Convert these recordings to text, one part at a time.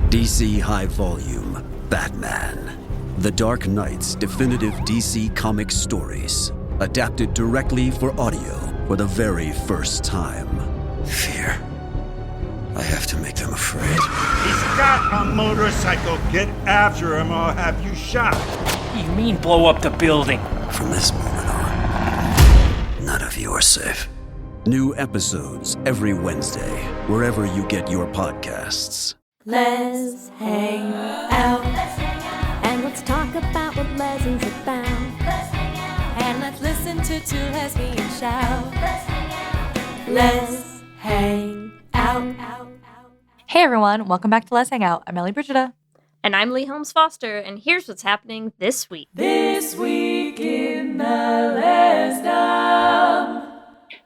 DC High Volume, Batman. The Dark Knight's definitive DC Comics stories. Adapted directly for audio for the very first time. Fear. I have to make them afraid. He's got a motorcycle. Get after him or I'll have you shot. You mean blow up the building? From this moment on, none of you are safe. New episodes every Wednesday, wherever you get your podcasts. Lez Hang Out. And let's talk about what Lez is about. And let's listen to two lesbians shout. Lez Hang Out. Hey everyone, welcome back to Lez Hang Out. I'm Ellie Brigida. And I'm Leigh Holmes Foster, and here's what's happening this week. This week in the Lesdom.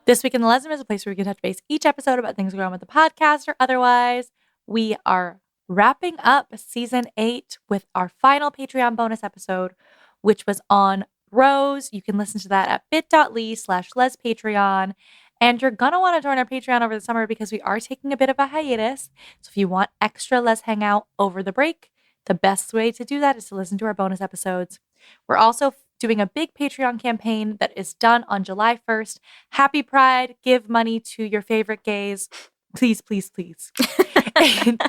This week in the Lesbian is a place where we can touch base each episode about things going on with the podcast or otherwise. We are wrapping up season 8 with our final Patreon bonus episode, which was on Rose. You can listen to that at bit.ly/LesPatreon. And you're going to want to join our Patreon over the summer because we are taking a bit of a hiatus. So if you want extra Lez Hang Out over the break, the best way to do that is to listen to our bonus episodes. We're also doing a big Patreon campaign that is done on July 1st. Happy Pride. Give money to your favorite gays. Please, please, please. And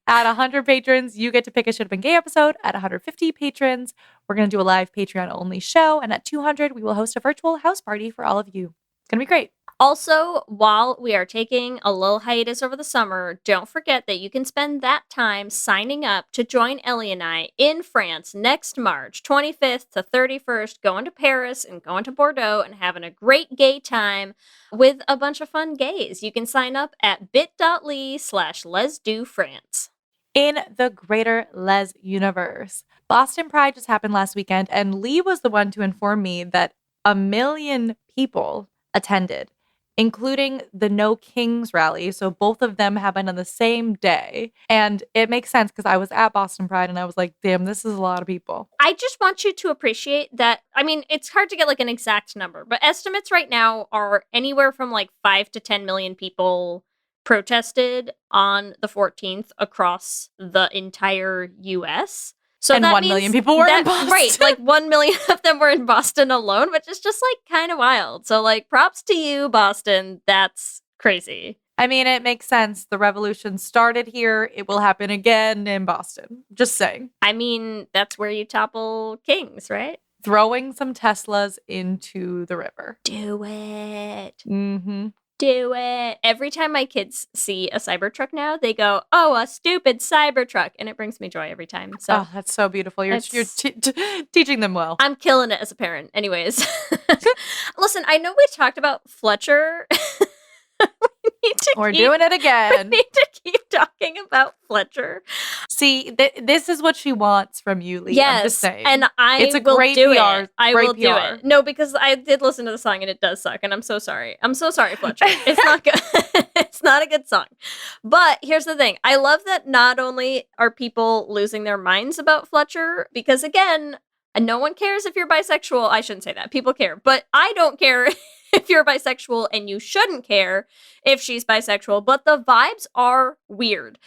at 100 patrons, you get to pick a Should Have Been Gay episode. At 150 patrons, we're going to do a live Patreon-only show. And at 200, we will host a virtual house party for all of you. It's going to be great. Also, while we are taking a little hiatus over the summer, don't forget that you can spend that time signing up to join Ellie and I in France next March 25th to 31st, going to Paris and going to Bordeaux and having a great gay time with a bunch of fun gays. You can sign up at bit.ly/LesDoFrance. In the greater Les universe, Boston Pride just happened last weekend, and Leigh was the one to inform me that 1 million people attended, including the No Kings rally. So both of them happened on the same day. And it makes sense because I was at Boston Pride and I was like, damn, this is a lot of people. I just want you to appreciate that. I mean, it's hard to get like an exact number, but estimates right now are anywhere from like 5 to 10 million people protested on the 14th across the entire US. So and that 1 million people were in Boston. Right, like 1 million of them were in Boston alone, which is just like kind of wild. So like props to you, Boston. That's crazy. I mean, it makes sense. The revolution started here. It will happen again in Boston. Just saying. I mean, that's where you topple kings, right? Throwing some Teslas into the river. Do it. Mm-hmm. Do it. Every time my kids see a Cybertruck now, they go, "Oh, a stupid Cybertruck," and it brings me joy every time. So oh, that's so beautiful. You're teaching them well. I'm killing it as a parent. Anyways, listen, I know we talked about Fletcher. We're doing it again. We need to keep talking about Fletcher. See, this is what she wants from you, Leigh. Yes, I'm just saying. and it's a will great do PR. it. I great will PR. do it. No, because I did listen to the song and it does suck, and I'm so sorry. I'm so sorry, Fletcher. It's not good. It's not a good song. But here's the thing. I love that not only are people losing their minds about Fletcher, because again, no one cares if you're bisexual. I shouldn't say that. People care. But I don't care if you're bisexual, and you shouldn't care if she's bisexual. But the vibes are weird.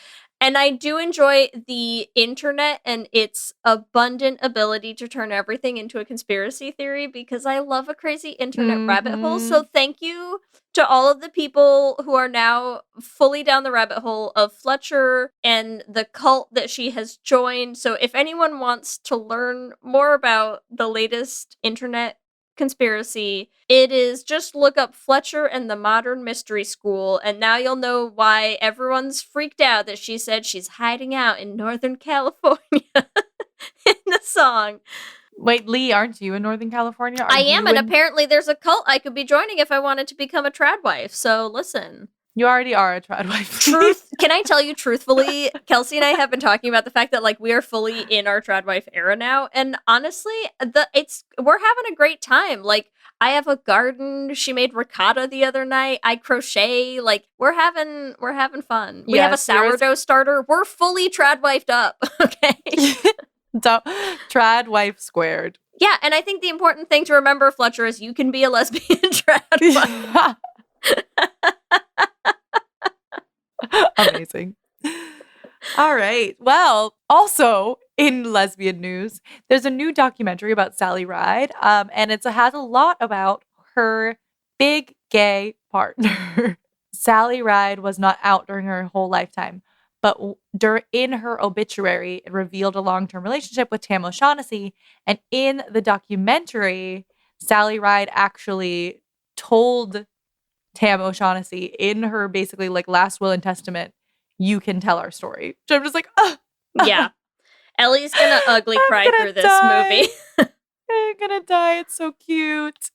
And I do enjoy the internet and its abundant ability to turn everything into a conspiracy theory, because I love a crazy internet rabbit hole. So thank you to all of the people who are now fully down the rabbit hole of Fletcher and the cult that she has joined. So if anyone wants to learn more about the latest internet conspiracy, it is just look up Fletcher and the Modern Mystery School, and now you'll know why everyone's freaked out that she said she's hiding out in Northern California in the song. Wait, Leigh, aren't you in Northern California? I am, and apparently there's a cult I could be joining if I wanted to become a trad wife, so listen. You already are a trad wife. Can I tell you truthfully, Kelsey and I have been talking about the fact that like we are fully in our trad wife era now, and honestly, we're having a great time. Like, I have a garden. She made ricotta the other night. I crochet. Like, we're having fun. We have a sourdough starter. We're fully trad wifed up. Okay. Trad wife squared. Yeah, and I think the important thing to remember, Fletcher, is you can be a lesbian trad wife. Amazing. All right. Well, also in lesbian news, there's a new documentary about Sally Ride, and it has a lot about her big gay partner. Sally Ride was not out during her whole lifetime, but in her obituary, it revealed a long-term relationship with Tam O'Shaughnessy, and in the documentary, Sally Ride actually told Tam O'Shaughnessy in her basically like last will and testament, you can tell our story. So I'm just like, Yeah. Ellie's gonna ugly cry through this movie. I'm gonna die. It's so cute.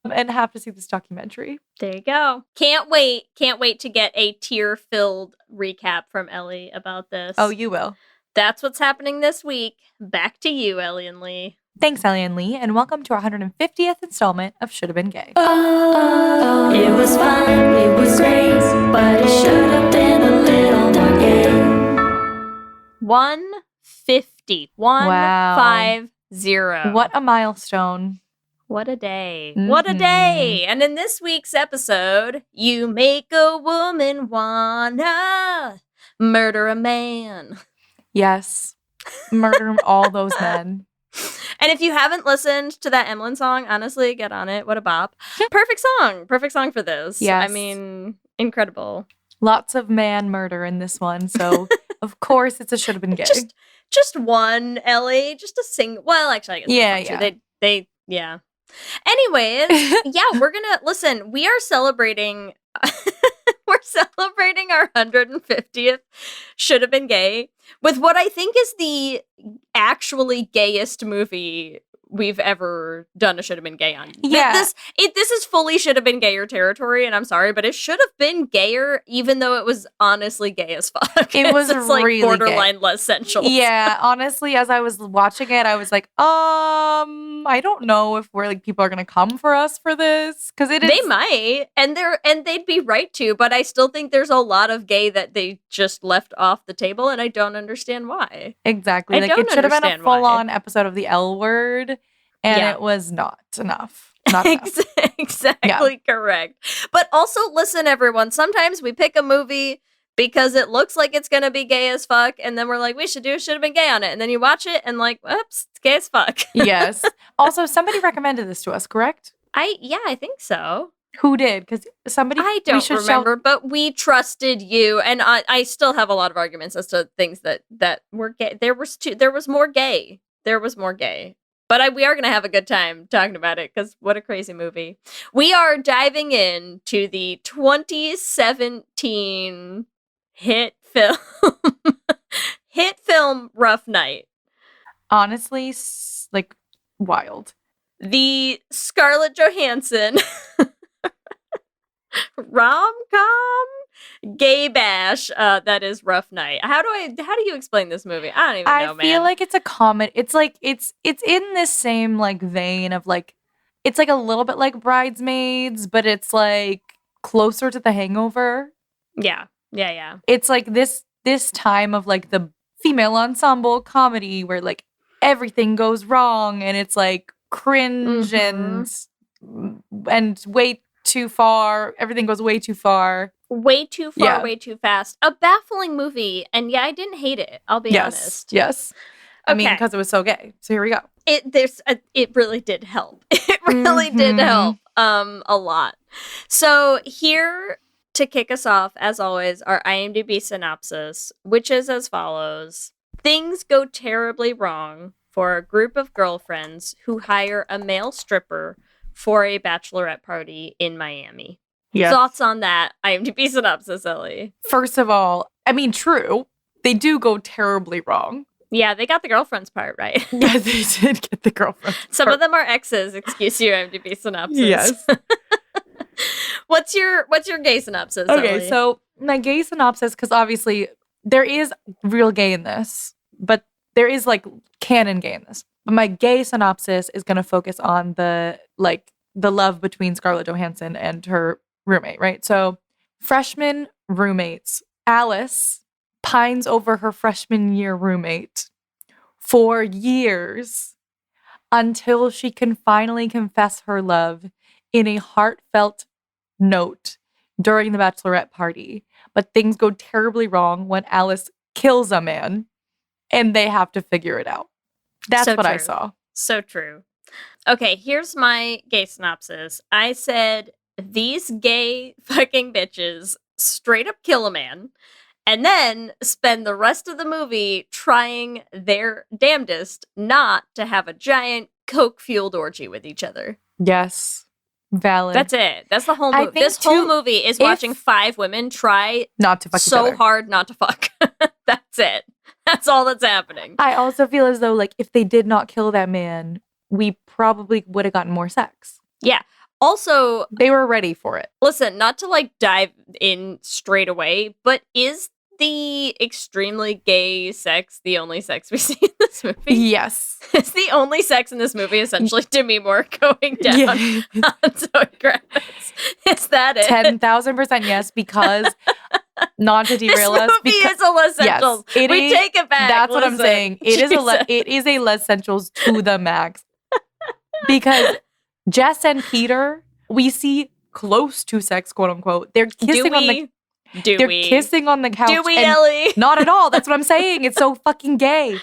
And have to see this documentary. There you go. Can't wait. Can't wait to get a tear-filled recap from Ellie about this. Oh, you will. That's what's happening this week. Back to you, Ellie and Leigh. Thanks, Ellie and Leigh, and welcome to our 150th installment of Should Have Been Gay. Oh, it was fun, it was great, but it should have been a little more gay. 150. 150. What a milestone. What a day. Mm-hmm. What a day. And in this week's episode, you make a woman wanna murder a man. Yes. Murder all those men. And if you haven't listened to that Emlyn song, honestly, get on it. What a bop. Perfect song. Perfect song for this. Yes. I mean, incredible. Lots of man murder in this one, so of course it's a Should Have Been Gay. Just one, Ellie. Just a single. Well, actually, I guess that's one too. Yeah. Anyways, yeah, we're gonna listen. We are celebrating. We're celebrating our 150th Should Have Been Gay with what I think is the actually gayest movie we've ever done a Should Have Been Gay on. Yeah. This is fully Should Have Been Gayer territory, and I'm sorry, but it should have been gayer, even though it was honestly gay as fuck. It was it's like really borderline Lez-ssential. Yeah, honestly, as I was watching it, I was like, I don't know if we're like people are gonna come for us for this because it is. They might, and they'd be right to, but I still think there's a lot of gay that they just left off the table, and I don't understand why. Exactly, like it should have been a full-on episode of the L word, and it was not enough. Not enough. Exactly correct. But also, listen, everyone. Sometimes we pick a movie because it looks like it's gonna be gay as fuck, and then we're like, we should have been gay on it, and then you watch it and like, whoops, it's gay as fuck. Yes. Also, somebody recommended this to us, correct? I think so. Who did? Because somebody I don't remember, but we trusted you, and I still have a lot of arguments as to things that were gay. There was more gay. But we are going to have a good time talking about it because what a crazy movie. We are diving into the 2017 hit film Rough Night. Honestly, like wild. The Scarlett Johansson rom-com gay bash that is Rough Night. How do you explain this movie? I don't even know, man. I feel like it's a comedy. It's like it's in this same like vein of like it's like a little bit like Bridesmaids, but it's like closer to The Hangover. Yeah. It's like this time of like the female ensemble comedy where like everything goes wrong and it's like cringe and way too far. Everything goes way too far. Way too far, way too fast. A baffling movie. And yeah, I didn't hate it. I'll be honest. Yes. I mean, because it was so gay. So here we go. It really did help. It really did help a lot. So here to kick us off, as always, our IMDb synopsis, which is as follows. Things go terribly wrong for a group of girlfriends who hire a male stripper for a bachelorette party in Miami. Yes. Thoughts on that IMDb synopsis, Ellie? First of all, I mean, true. They do go terribly wrong. Yeah, they got the girlfriend's part right. Yeah, they did get the girlfriend. Some of them are exes, excuse you, IMDb synopsis. Yes. What's your gay synopsis, Okay, Ellie? so my gay synopsis, because obviously there is real gay in this, but there is like canon gay in this. But my gay synopsis is going to focus on the love between Scarlett Johansson and her roommate, right? So freshman roommates, Alice pines over her freshman year roommate for years until she can finally confess her love in a heartfelt note during the bachelorette party. But things go terribly wrong when Alice kills a man, and they have to figure it out. That's So what I true. saw. So true. Okay, here's my gay synopsis. I said, these gay fucking bitches straight up kill a man and then spend the rest of the movie trying their damnedest not to have a giant coke-fueled orgy with each other. Yes. Valid. That's it. That's the whole I movie. think, This whole too, movie is if- watching 5 women try not to fuck each so other. hard not to fuck. That's it. That's all that's happening. I also feel as though, like, if they did not kill that man, we probably would have gotten more sex. Yeah. Also, They were ready for it. listen, not to like dive in straight away, but is the extremely gay sex the only sex we see in this movie? Yes. Is the only sex in this movie essentially Demi Moore going down Yeah. on Zoë Kravitz? Is that it? 10,000% yes, because not to This derail us. movie Because, is a Lez-ssential. Yes, it We is- take it back. That's what I'm listen. saying. It is a Lez-ssentials to the max. Because Jess and Peter, we see close to sex, quote unquote. They're kissing on the They're kissing on the couch. Do we, and- Ellie? Not at all. That's what I'm saying. It's so fucking gay.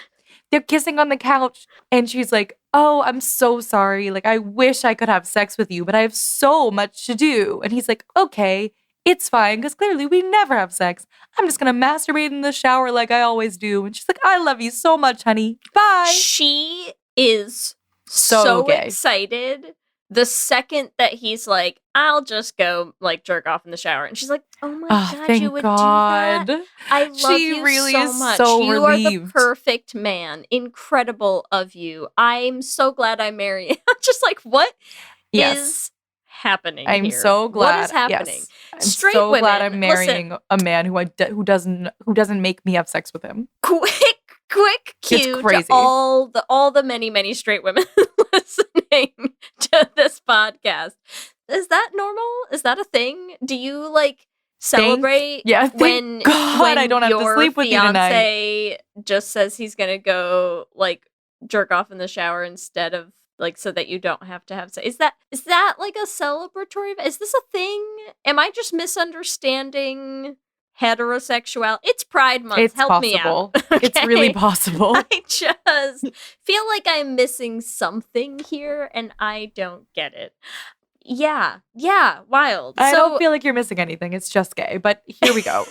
They're kissing on the couch, and she's like, "Oh, I'm so sorry. Like, I wish I could have sex with you, but I have so much to do." And he's like, "Okay, it's fine, because clearly we never have sex. I'm just gonna masturbate in the shower like I always do." And she's like, "I love you so much, honey. Bye." She is So so gay. excited the second that he's like, "I'll just go like jerk off in the shower," and she's like, "Oh my Oh, god, thank you would God. do that? I love She you really so is much. so you are the relieved. perfect man. Incredible of you. I'm so glad I married you." I'm just like, what is Yes. happening? I'm here? so glad. What is happening? Yes. I'm Straight so glad women, I'm listen. marrying a man who doesn't make me have sex with him. Quick cue to crazy. all the many straight women listening to this podcast. Is that normal? Is that a thing? Do you like celebrate Yeah, thank when God when I don't have to your sleep with you tonight. fiance just says he's gonna go like jerk off in the shower instead of like so that you don't have to have sex? Is that like a celebratory? Is this a thing? Am I just misunderstanding heterosexuality? It's Pride Month. It's Help me possible. out. It's really Okay? possible. I just feel like I'm missing something here and I don't get it. Yeah, wild. I so don't feel like you're missing anything. It's just gay. But here we go.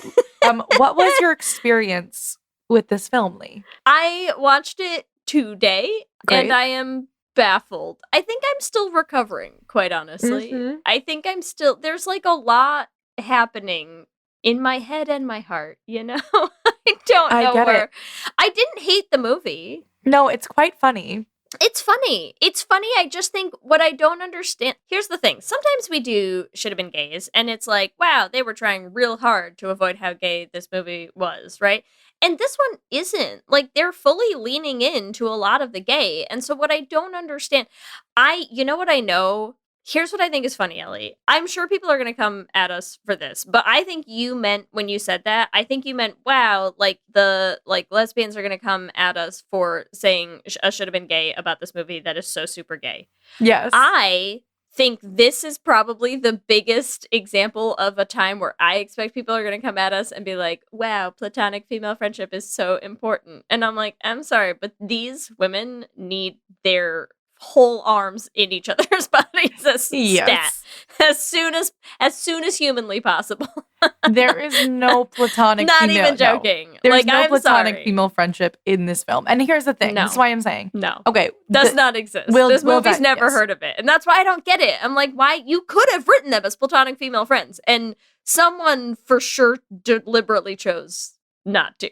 What was your experience with this film, Leigh? I watched it today Great. and I am baffled. I think I'm still recovering, quite honestly. Mhm. I think I'm still, there's like a lot happening in my head and my heart, you know? I don't I know get where. it. I didn't hate the movie. No, it's quite funny. It's funny. It's funny. I just think what I don't understand. Here's the thing. Sometimes we do should have been gays, and it's like, wow, they were trying real hard to avoid how gay this movie was, right? And this one isn't. Like, they're fully leaning into a lot of the gay. And so what I don't understand, you know what I know? Here's what I think is funny, Ellie. I'm sure people are going to come at us for this, but I think you meant, when you said that, I think you meant, wow, like lesbians are going to come at us for saying should have been gay about this movie that is so super gay. Yes. I think this is probably the biggest example of a time where I expect people are going to come at us and be like, wow, platonic female friendship is so important. And I'm like, I'm sorry, but these women need their whole arms in each other's bodies as stat Yes. as soon as humanly possible. There is no platonic Not female. even joking. There's Like, no I'm platonic sorry. female friendship in this film. And here's the thing. No. That's why I'm saying. No. Okay. Does the- not exist. we'll This movie's dive- never yes. heard of it. And that's why I don't get it. I'm like, why? You could have written them as platonic female friends. And someone for sure deliberately chose not to.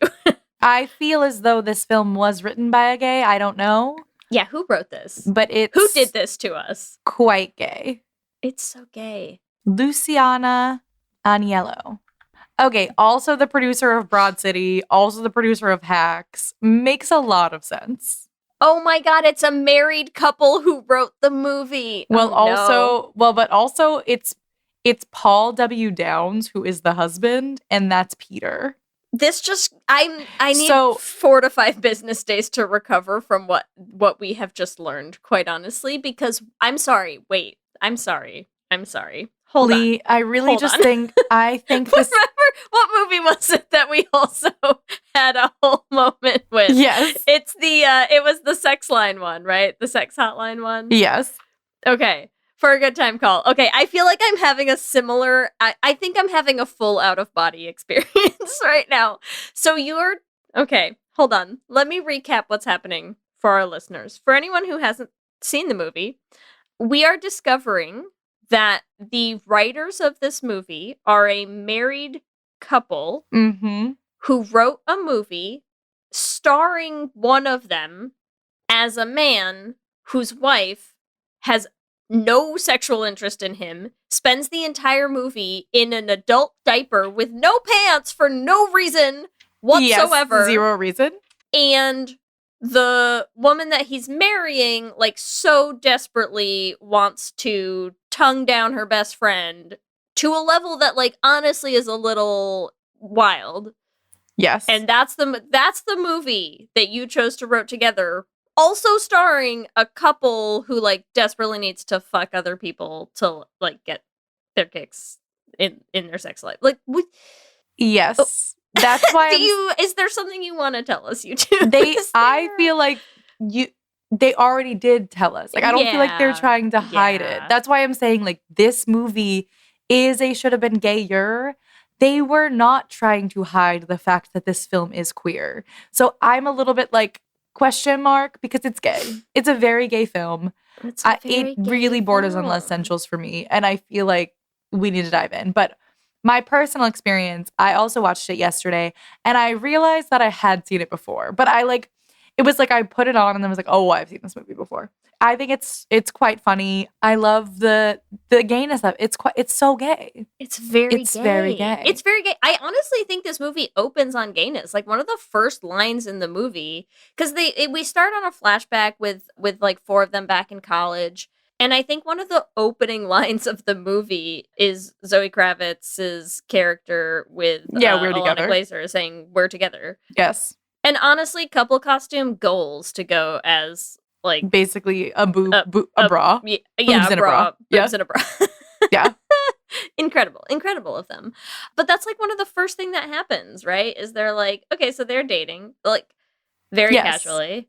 I feel as though this film was written by a gay. I don't know. Yeah, who wrote this? But it's Who did this to us? quite gay. It's so gay. Luciana Aniello. Okay, also the producer of Broad City, also the producer of Hacks. Makes a lot of sense. Oh my god, it's a married couple who wrote the movie. Well, Oh, no. but also it's Paul W. Downs who is the husband, and that's Peter. This just I need So- 4 to 5 business days to recover from what we have just learned, quite honestly, because I'm sorry. Wait, I'm sorry. Hold on. Leigh, I really Hold just on. think this. Remember what movie was it that we also had a whole moment with? Yes. It's it was the sex line one, right? The sex hotline one. Yes. Okay. For a good time call. Okay, I feel like I'm having a similar I think I'm having a full out of body experience right now. So okay, hold on. Let me recap what's happening for our listeners. For anyone who hasn't seen the movie, we are discovering that the writers of this movie are a married couple Mm-hmm. who wrote a movie starring one of them as a man whose wife has no sexual interest in him, spends the entire movie in an adult diaper with no pants for no reason whatsoever. Yes, zero reason. And the woman that he's marrying, like, so desperately wants to tongue down her best friend to a level that, like, honestly is a little wild. Yes. And that's the movie that you chose to wrote together, also starring a couple who, like, desperately needs to fuck other people to, like, get their kicks in their sex life. Like, yes. That's why is there something you want to tell us, you two? I feel like they already did tell us. Like, I don't feel like they're trying to hide it. That's why I'm saying, like, this movie is a should have been gayer. They were not trying to hide the fact that this film is queer. So I'm a little bit like, question mark, because it's gay. It's a very gay film. It really borders on Lez-ssentials for me. And I feel like we need to dive in. But my personal experience, I also watched it yesterday, and I realized that I had seen it before. But it was like I put it on and then was like, oh, I've seen this movie before. I think it's quite funny. I love the gayness of it. It's so gay. It's very gay. Very gay. It's very gay. I honestly think this movie opens on gayness. Like, one of the first lines in the movie, because we start on a flashback with like 4 of them back in college. And I think one of the opening lines of the movie is Zoë Kravitz's character with we're Ilana together. Glazer saying, "We're together." Yes. And honestly, couple costume goals to go as, like, basically a bra. Yeah, Boobs a in a bra. bra. Boobs in a bra. Yeah. Incredible of them. But that's like one of the first thing that happens, right? Is they're like, okay, so they're dating, like, very casually.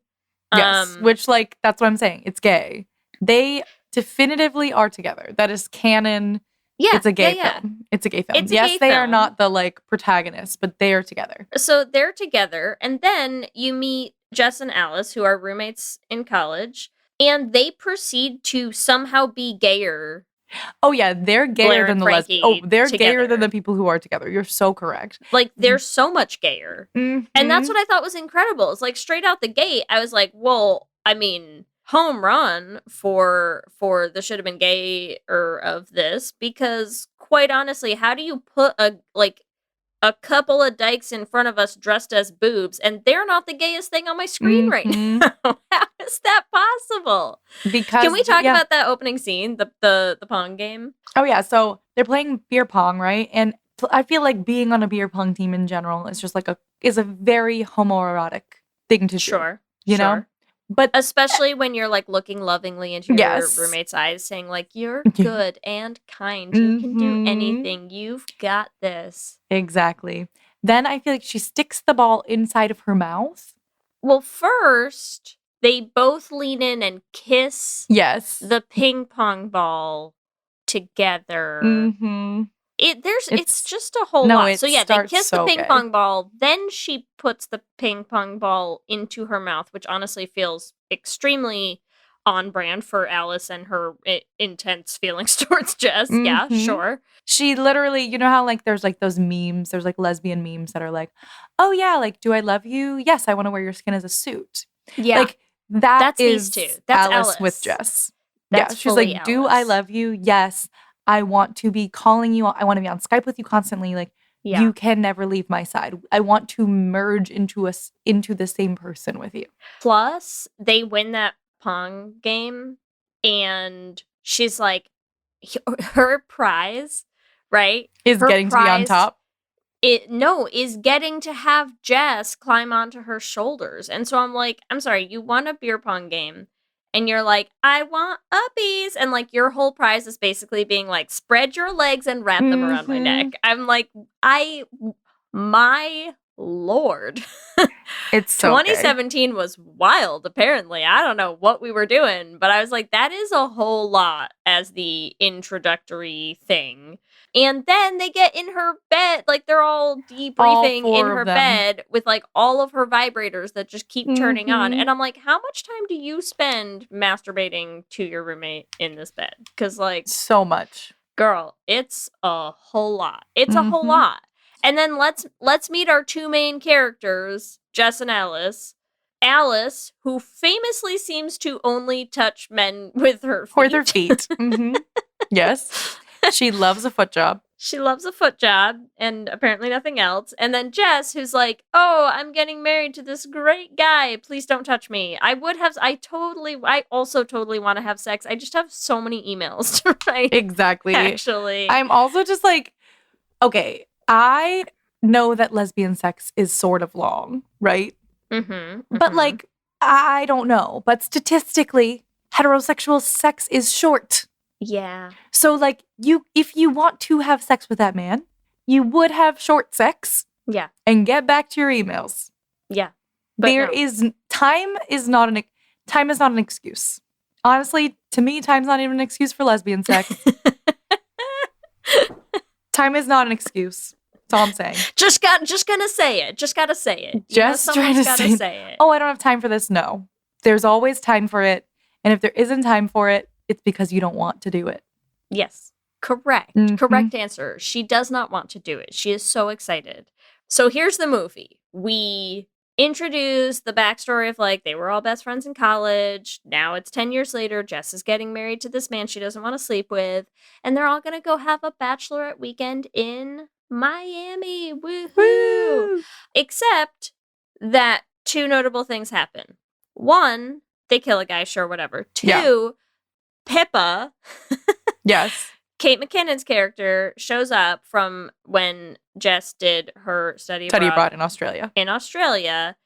Yes. Which, like, that's what I'm saying. It's gay. They definitively are together. That is canon. Yeah. It's a gay film. It's a gay film. Yes, they are not the, like, protagonists, but they are together. So they're together, and then you meet Jess and Alice, who are roommates in college, and they proceed to somehow be gayer. Oh yeah, they're gayer than the lesbians. Oh, they're gayer than the people who are together. You're so correct. Like, they're so much gayer. Mm-hmm. And that's what I thought was incredible. It's like, straight out the gate, I was like, well, I mean, home run for the should have been gayer of this, because quite honestly, how do you put a couple of dykes in front of us dressed as boobs, and they're not the gayest thing on my screen right now? How is that possible? Because can we talk about that opening scene, the pong game? Oh yeah, so they're playing beer pong, right? And I feel like being on a beer pong team in general is just like is a very homoerotic thing to do. Sure. You know? But especially when you're, like, looking lovingly into your roommate's eyes, saying, like, you're good and kind. You can do anything. You've got this. Exactly. Then I feel like she sticks the ball inside of her mouth. Well, first, they both lean in and kiss the ping pong ball together. Mm-hmm. It's just a whole lot. So yeah, they kiss the ping pong ball. Then she puts the ping pong ball into her mouth, which honestly feels extremely on brand for Alice and her intense feelings towards Jess. Mm-hmm. Yeah, sure. She literally, you know how, like, there's, like, those memes, there's, like, lesbian memes that are like, oh yeah, like, do I love you? Yes, I want to wear your skin as a suit. Yeah. Like, that's these two. That's Alice with Jess. That's she's like, Alice. Do I love you? Yes. I want to be calling you. I want to be on Skype with you constantly. Like, you can never leave my side. I want to merge into the same person with you. Plus, they win that pong game, and she's like, her prize, right? Is getting to be on top. Is getting to have Jess climb onto her shoulders. And so I'm like, I'm sorry, you won a beer pong game, and you're like, I want uppies. And like your whole prize is basically being like, spread your legs and wrap them around my neck. I'm like, my Lord. It's so 2017 was wild, apparently. I don't know what we were doing, but I was like, that is a whole lot as the introductory thing. And then they get in her bed, like they're all debriefing in her bed with like all of her vibrators that just keep turning on. And I'm like, how much time do you spend masturbating to your roommate in this bed? Because like, so much. Girl, it's a whole lot. It's a whole lot. And then let's meet our two main characters, Jess and Alice. Alice, who famously seems to only touch men with her feet. With her feet. Yes. She loves a foot job. She loves a foot job and apparently nothing else. And then Jess, who's like, oh, I'm getting married to this great guy. Please don't touch me. I also totally want to have sex. I just have so many emails to write. Exactly. Actually. I'm also just like, okay, I know that lesbian sex is sort of long, right? But like, I don't know. But statistically, heterosexual sex is short. Yeah. So like, if you want to have sex with that man, you would have short sex. Yeah. And get back to your emails. Yeah. But time is not an excuse. Honestly, to me, time's not even an excuse for lesbian sex. Time is not an excuse. That's all I'm saying. Just gonna say it. Just gotta say it. Just trying to say it. Oh, I don't have time for this. No. There's always time for it. And if there isn't time for it, it's because you don't want to do it. Yes. Correct. Correct answer. She does not want to do it. She is so excited. So here's the movie. We introduce the backstory of like, they were all best friends in college. Now it's 10 years later. Jess is getting married to this man she doesn't want to sleep with. And they're all going to go have a bachelorette weekend in Miami. Woohoo! Woo! Except that two notable things happen. One, they kill a guy, sure, whatever. Two, Pippa, yes, Kate McKinnon's character, shows up from when Jess did her study abroad in Australia. In Australia,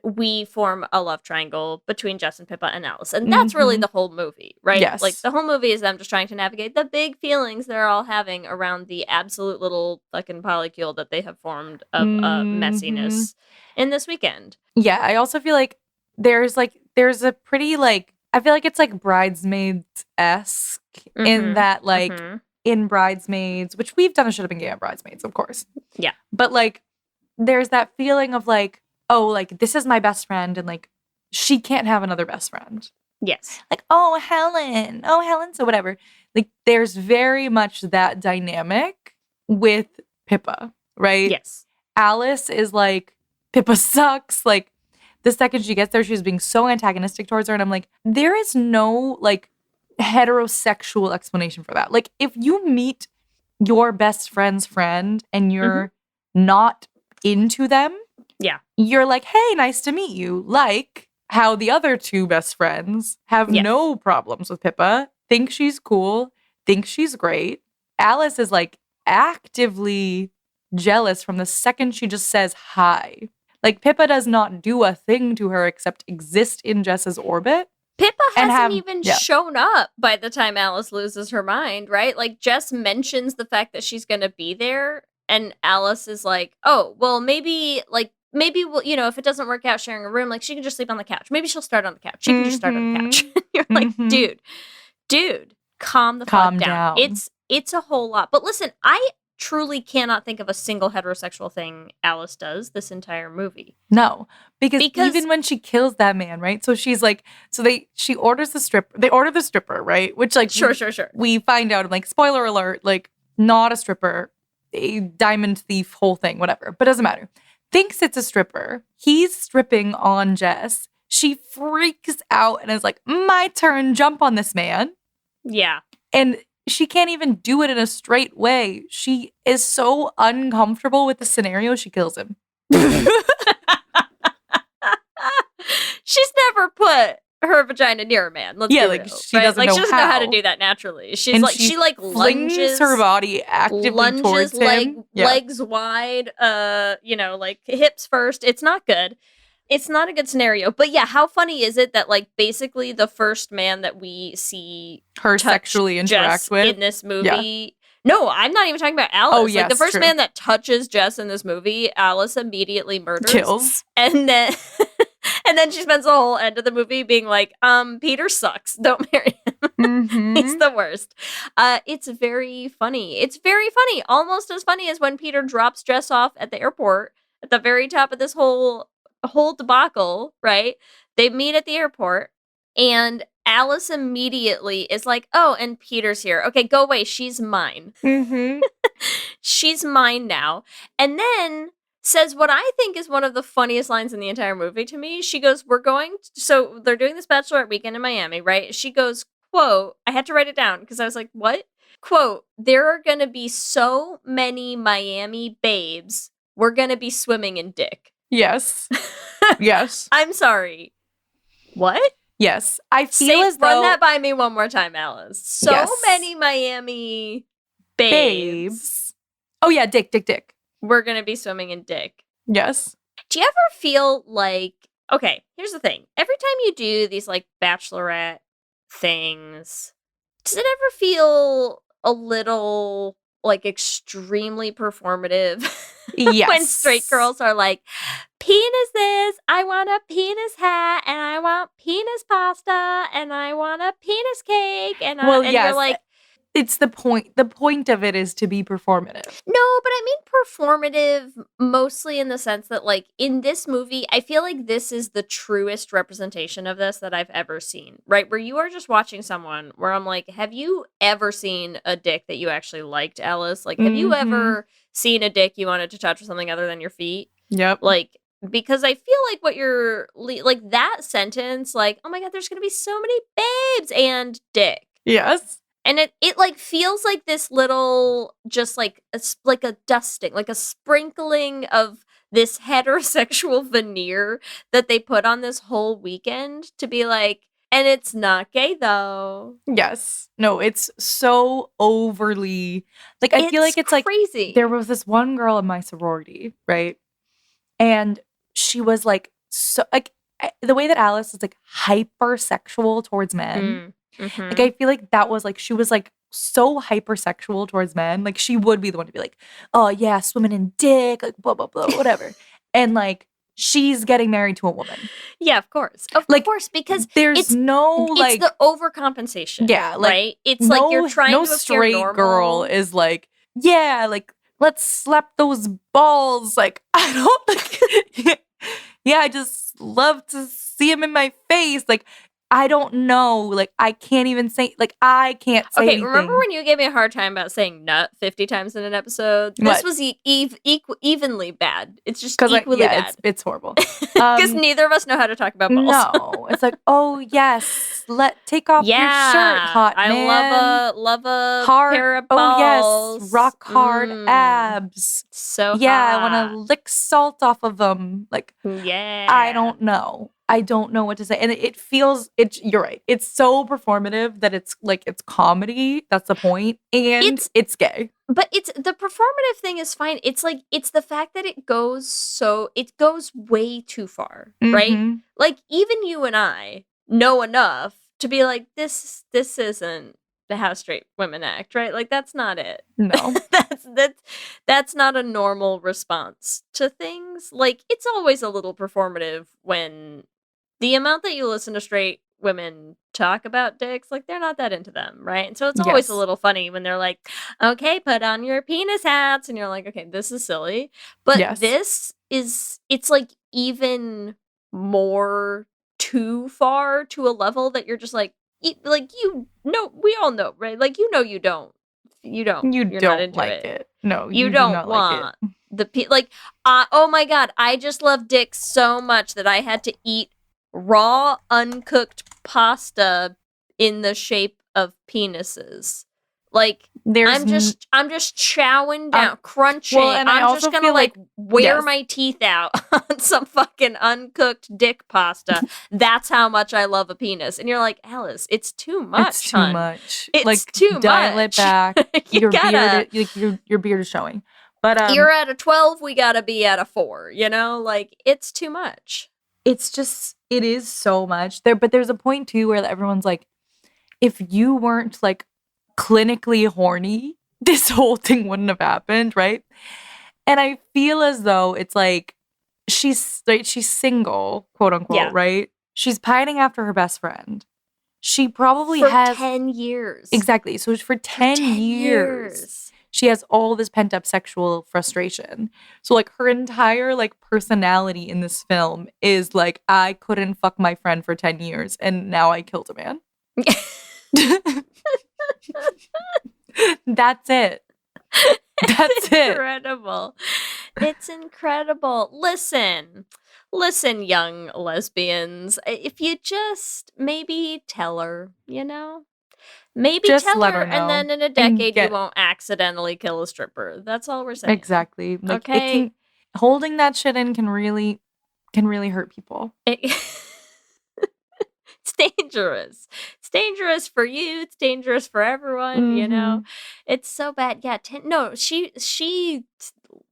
we form a love triangle between Jess and Pippa and Alice. And that's really the whole movie, right? Yes. Like, the whole movie is them just trying to navigate the big feelings they're all having around the absolute little fucking polycule that they have formed of messiness in this weekend. Yeah, I also feel like there's a pretty, like, I feel like it's, like, Bridesmaids-esque in that, like, in Bridesmaids, which we've done a Should Have Been Gay on Bridesmaids, of course. Yeah. But, like, there's that feeling of, like, oh, like, this is my best friend, and, like, she can't have another best friend. Yes. Like, oh, Helen, so whatever. Like, there's very much that dynamic with Pippa, right? Yes. Alice is like, Pippa sucks. Like, the second she gets there, she's being so antagonistic towards her. And I'm like, there is no, like, heterosexual explanation for that. Like, if you meet your best friend's friend and you're not into them, yeah, you're like, hey, nice to meet you. Like how the other two best friends have no problems with Pippa, think she's cool, think she's great. Alice is like actively jealous from the second she just says hi. Like, Pippa does not do a thing to her except exist in Jess's orbit. Pippa hasn't even shown up by the time Alice loses her mind, right? Like, Jess mentions the fact that she's going to be there, and Alice is like, oh, well, maybe we'll, you know, if it doesn't work out sharing a room, like, she can just sleep on the couch. Maybe she'll start on the couch. She can just start on the couch. You're like, dude, calm the fuck down. It's a whole lot. But listen, I truly cannot think of a single heterosexual thing Alice does this entire movie. No, because even when she kills that man, right? So she's like, they order the stripper, right? Which, like, sure. We find out, like, spoiler alert, like, not a stripper, a diamond thief, whole thing, whatever. But doesn't matter. Thinks it's a stripper. He's stripping on Jess. She freaks out and is like, my turn, jump on this man. Yeah. And she can't even do it in a straight way. She is so uncomfortable with the scenario, she kills him. She's never put her vagina near a man. Let's be like, real, she doesn't know she doesn't know how to do that naturally. She's like, she lunges her body actively towards him. Legs wide, like hips first. It's not good. It's not a good scenario. But yeah, how funny is it that like basically the first man that we see Her touch sexually interact Jess with in this movie. No, I'm not even talking about Alice. Oh, like yes, the first true. man that touches Jess in this movie, Alice immediately murders. kills. And then and then she spends the whole end of the movie being like, Peter sucks. Don't marry him. Mhm. He's the worst. It's very funny. It's very funny. Almost as funny as when Peter drops Jess off at the airport at the very top of this whole debacle, right? They meet at the airport and Alice immediately is like, oh, and Peter's here. Okay, go away. She's mine. Mhm. She's mine now. And then says what I think is one of the funniest lines in the entire movie to me. She goes, so they're doing this bachelorette weekend in Miami, right? She goes, quote, I had to write it down because I was like, what? Quote, there are going to be so many Miami babes. We're going to be swimming in dick. Yes. Yes. I'm sorry. What? Yes. I feel as though run that by me one more time, Alice. So Yes. many Miami babes. Oh yeah, dick. We're going to be swimming in dick. Yes. Do you ever feel like, okay, here's the thing. Every time you do these like bachelorette things, does it ever feel a little like extremely performative? Yes. When straight girls are like, penis this, I want a penis hat, and I want penis pasta, and I want a penis cake, and yes. you're like, It's the point. The point of it is to be performative. no, but I mean performative mostly in the sense that, like, in this movie, I feel like this is the truest representation of this that I've ever seen, right? Where you are just watching someone where I'm like, have you ever seen a dick that you actually liked, Alice? Like, have you Mhm. ever seen a dick you wanted to touch with something other than your feet? Yep. Like, because I feel like what you're, like, that sentence, like, oh my God, there's going to be so many babes and dick. Yes. And it like feels like this little, just like a dusting, like a sprinkling of this heterosexual veneer that they put on this whole weekend to be like, and it's not gay though. Yes. No, it's so overly like I feel like it's like crazy. there was this one girl in my sorority, right? And she was like so like the way that Alice is like hypersexual towards men. Mhm. Like I feel like that was like she was like so hypersexual towards men. Like she would be the one to be like, oh yeah, swimming in dick, like blah blah blah, whatever. And like she's getting married to a woman. Yeah, of course. Of Like, course, because There's it's no like it's the overcompensation. Yeah, like, right? It's like you're trying no to appear straight normal. girl is like, yeah, like let's slap those balls. Like I don't like yeah, I just love to see him in my face. Like I don't know. Like I can't even say like I can't say Okay, anything. remember when you gave me a hard time about saying nut 50 times in an episode? This What? was evenly bad. It's just Because equally bad. it's horrible. Because neither of us know how to talk about balls. No, it's like, oh yes, take off your shirt, hot I man. love a hard, pair of oh balls. yes, rock hard Mm, abs. So Yeah, I want hot. to lick salt off of them. Like Yeah. I don't know. I don't know what to say, and it feels. You're right. It's so performative that it's like it's comedy. That's the point, and it's gay. But it's the performative thing is fine. It's like it's the fact that it goes way too far, right? Mhm. Like even you and I know enough to be like this isn't the how straight women act, right? Like that's not it. No. That's not a normal response to things. Like it's always a little performative when the amount that you listen to straight women talk about dicks, like they're not that into them, right? And so it's always a Yes. little funny when they're like, okay, put on your penis hats. And you're like, okay, this is silly. But Yes. it's like even more too far to a level that you're just like, you know, we all know, right? Like, you know, you don't. You You're not don't into like it. it. No, You do don't not like want it. oh my God, I just love dick so much that I had to eat raw, uncooked pasta in the shape of penises. Like, I'm just chowing down, crunching. well, and I I'm also just gonna feel like- wear yes. my teeth out on some fucking uncooked dick pasta. That's how much I love a penis. And you're like, Alice, it's too much. It's too hun. much. It's like, too dial much. it back. You gotta. Your beard is showing. But You're at a 12, we gotta be at a 4, you know? Like, it's too much. it is so much there. But there's a point too where everyone's like, if you weren't like clinically horny, this whole thing wouldn't have happened, right? And I feel as though it's like she's single, quote unquote, right? She's pining after her best friend. She probably has 10 years. Exactly. So for 10 years, she has all this pent up sexual frustration. So like her entire like personality in this film is like, I couldn't fuck my friend for 10 years and now I killed a man. That's it. That's it. Incredible. It's incredible. Listen, young lesbians, if you just maybe tell her, maybe Just tell let her, her know and then in a decade you won't accidentally kill a stripper. That's all we're saying. Exactly. Like, okay. Holding that shit in can really hurt people. It's dangerous. It's dangerous for you. It's dangerous for everyone. It's so bad. Yeah. No, she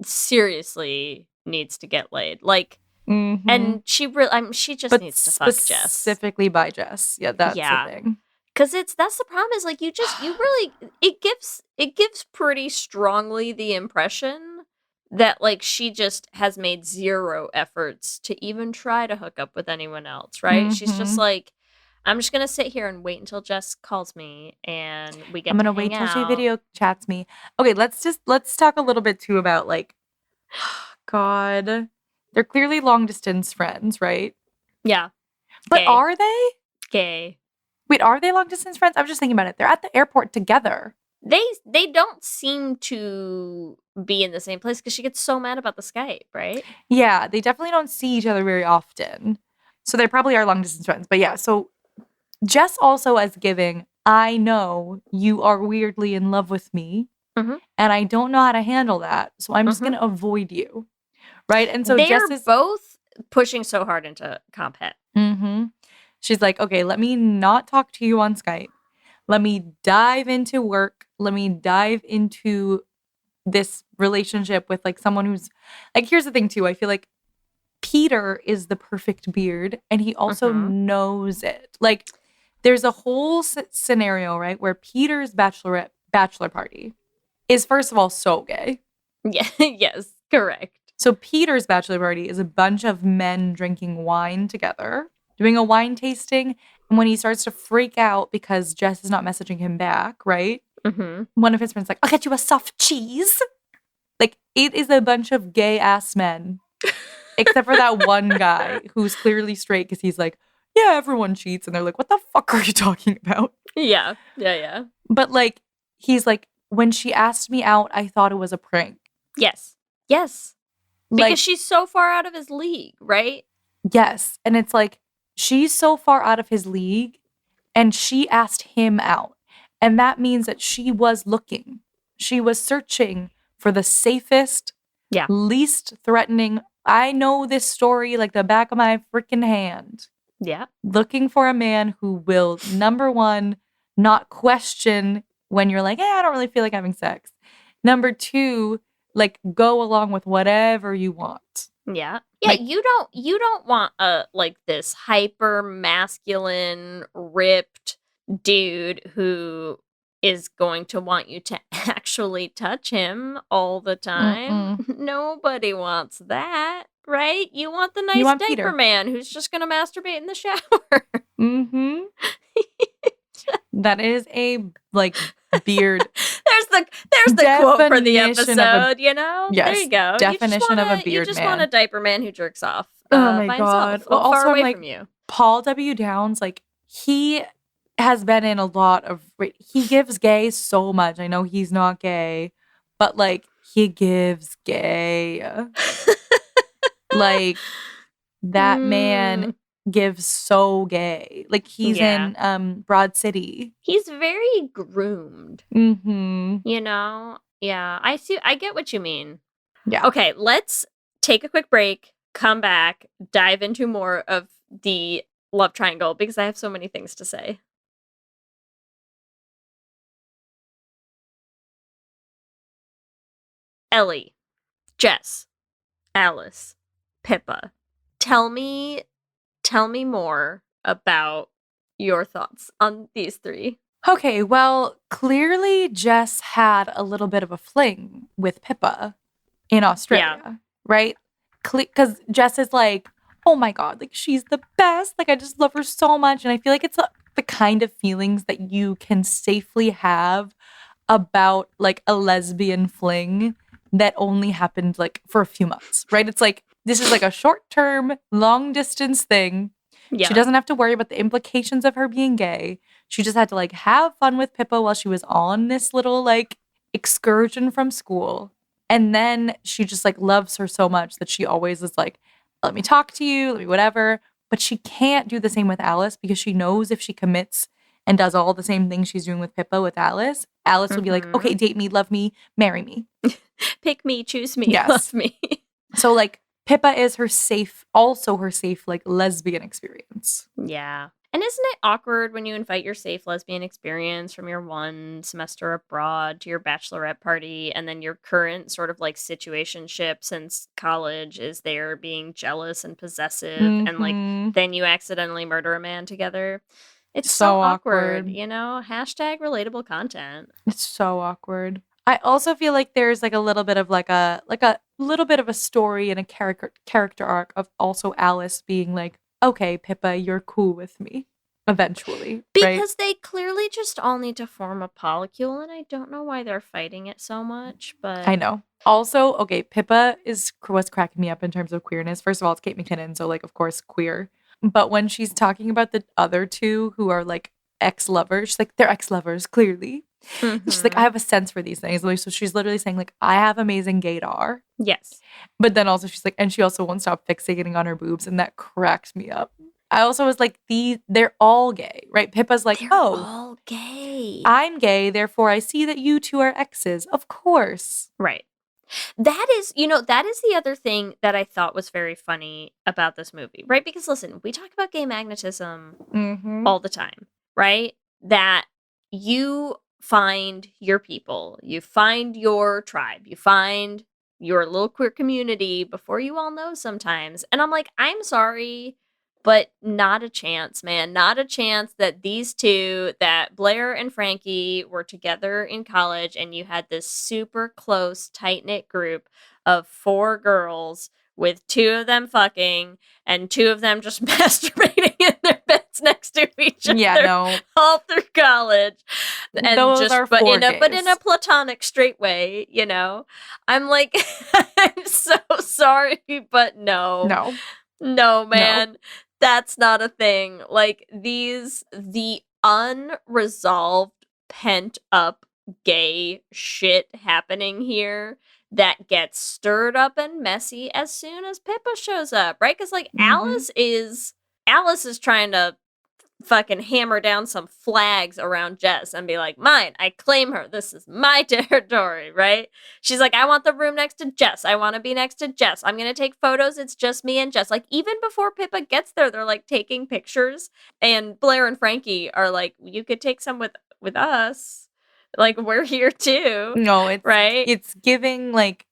seriously needs to get laid. Like, and she really, she just needs to fuck Jess. Specifically by Jess. Yeah, that's the thing. Because that's the problem is like you really, it gives pretty strongly the impression that like she just has made zero efforts to even try to hook up with anyone else, right? She's just like, I'm just gonna sit here and wait until Jess calls me and we get. I'm gonna wait till she video chats me. Okay, let's talk a little bit too about like, God, they're clearly long distance friends, right? Yeah, but are they gay? Wait, are they long distance friends? I'm just thinking about it. They're at the airport together. They don't seem to be in the same place because she gets so mad about the Skype, right? Yeah, they definitely don't see each other very often. So they probably are long distance friends. But yeah, so Jess also as giving, I know you are weirdly in love with me and I don't know how to handle that. So I'm just going to avoid you. Right? And so Jess is both pushing so hard into comp het. She's like, okay, let me not talk to you on Skype. Let me dive into work. Let me dive into this relationship with like someone who's like, here's the thing too. I feel like Peter is the perfect beard and he also knows it. Like there's a whole scenario, right? Where Peter's bachelor party is first of all so gay. Yeah. Yes, correct. So Peter's bachelor party is a bunch of men drinking wine together, doing a wine tasting. And when he starts to freak out because Jess is not messaging him back, right? One of his friends like, I'll get you a soft cheese. Like, it is a bunch of gay-ass men. Except for that one guy who's clearly straight because he's like, yeah, everyone cheats. And they're like, what the fuck are you talking about? Yeah. But, like, he's like, when she asked me out, I thought it was a prank. Yes. Because she's so far out of his league, right? Yes. And it's like, she's so far out of his league and she asked him out. And that means that she was looking. She was searching for the safest, least threatening. I know this story like the back of my freaking hand. Yeah. Looking for a man who will, number one, not question when you're like, I don't really feel like having sex. Number two, like go along with whatever you want. Yeah. Yeah, like, you don't want like this hyper masculine ripped dude who is going to want you to actually touch him all the time. Nobody wants that, right? You want the nice diaper Peter. Man who's just going to masturbate in the shower. That is a like beard. There's the quote for the episode, Yes, there you go. Definition of a beard man. You just want a diaper man who jerks off by God. Well, far also, away like, from you. Paul W. Downs, like, he has been in a lot of... He gives gay so much. I know he's not gay, but, like, he gives gay. Like, that man gives so gay. Like, he's in Broad City. He's very groomed. Yeah, I get what you mean. Yeah. Okay, let's take a quick break, come back, dive into more of the love triangle because I have so many things to say. Ellie, Jess, Alice, Pippa. Tell me Tell me more about your thoughts on these three. Okay, well, clearly Jess had a little bit of a fling with Pippa in Australia, right? Because Jess is like, oh my God, like she's the best. Like I just love her so much. And I feel like it's the kind of feelings that you can safely have about like a lesbian fling that only happened like for a few months, right? It's like, this is like a short-term, long-distance thing. Yeah. She doesn't have to worry about the implications of her being gay. She just had to like have fun with Pippa while she was on this little like excursion from school. And then she just like loves her so much that she always is like, let me talk to you, let me whatever. But she can't do the same with Alice because she knows if she commits and does all the same things she's doing with Pippa with Alice, Alice will be like, okay, date me, love me, marry me. Pick me, choose me, Yes. love me. So like Pippa is her safe like lesbian experience. Yeah. And isn't it awkward when you invite your safe lesbian experience from your one semester abroad to your bachelorette party, and then your current sort of like situationship since college is there being jealous and possessive, and like then you accidentally murder a man together? It's so awkward, you know? Hashtag relatable content. It's so awkward. I also feel like there's like a little bit of like a little bit of a story and a character arc of also Alice being like, okay, Pippa, you're cool with me eventually. Because they clearly just all need to form a polycule, and I don't know why they're fighting it so much, but I know. Also, okay, Pippa is what's cracking me up in terms of queerness. First of all, it's Kate McKinnon, so like of course queer. But when she's talking about the other two who are like ex-lovers, she's like, they're ex-lovers, clearly. She's like, I have a sense for these things. So she's literally saying like, I have amazing gaydar. Yes. But then also she's like, and she also won't stop fixating on her boobs, and that cracked me up. I also was like, they're all gay, right? Pippa's like, They're oh, all gay. I'm gay, therefore I see that you two are exes. Of course. Right. That is the other thing that I thought was very funny about this movie, right? Because listen, we talk about gay magnetism all the time, right? That you find your people, you find your tribe, you find your little queer community before you all know sometimes. And I'm like, I'm sorry, but not a chance, man. Not a chance that these two, that Blair and Frankie were together in college and you had this super close, tight-knit group of 4 girls with 2 of them fucking and 2 of them just masturbating in their beds next to each other. Yeah, no. All through college. And Those just are but 4 in a gays. platonic straight way, you know. I'm like, I'm so sorry, but no. No, man. That's not a thing. Like, the unresolved, pent up gay shit happening here that gets stirred up and messy as soon as Pippa shows up, right? Because, like, Alice is trying to fucking hammer down some flags around Jess and be like, mine, I claim her, this is my territory, right? She's like, I want the room next to Jess, I want to be next to Jess, I'm gonna take photos, it's just me and Jess. Like, even before Pippa gets there, they're like taking pictures, and Blair and Frankie are like, you could take some with us, like, we're here too. No, it's right, it's giving like,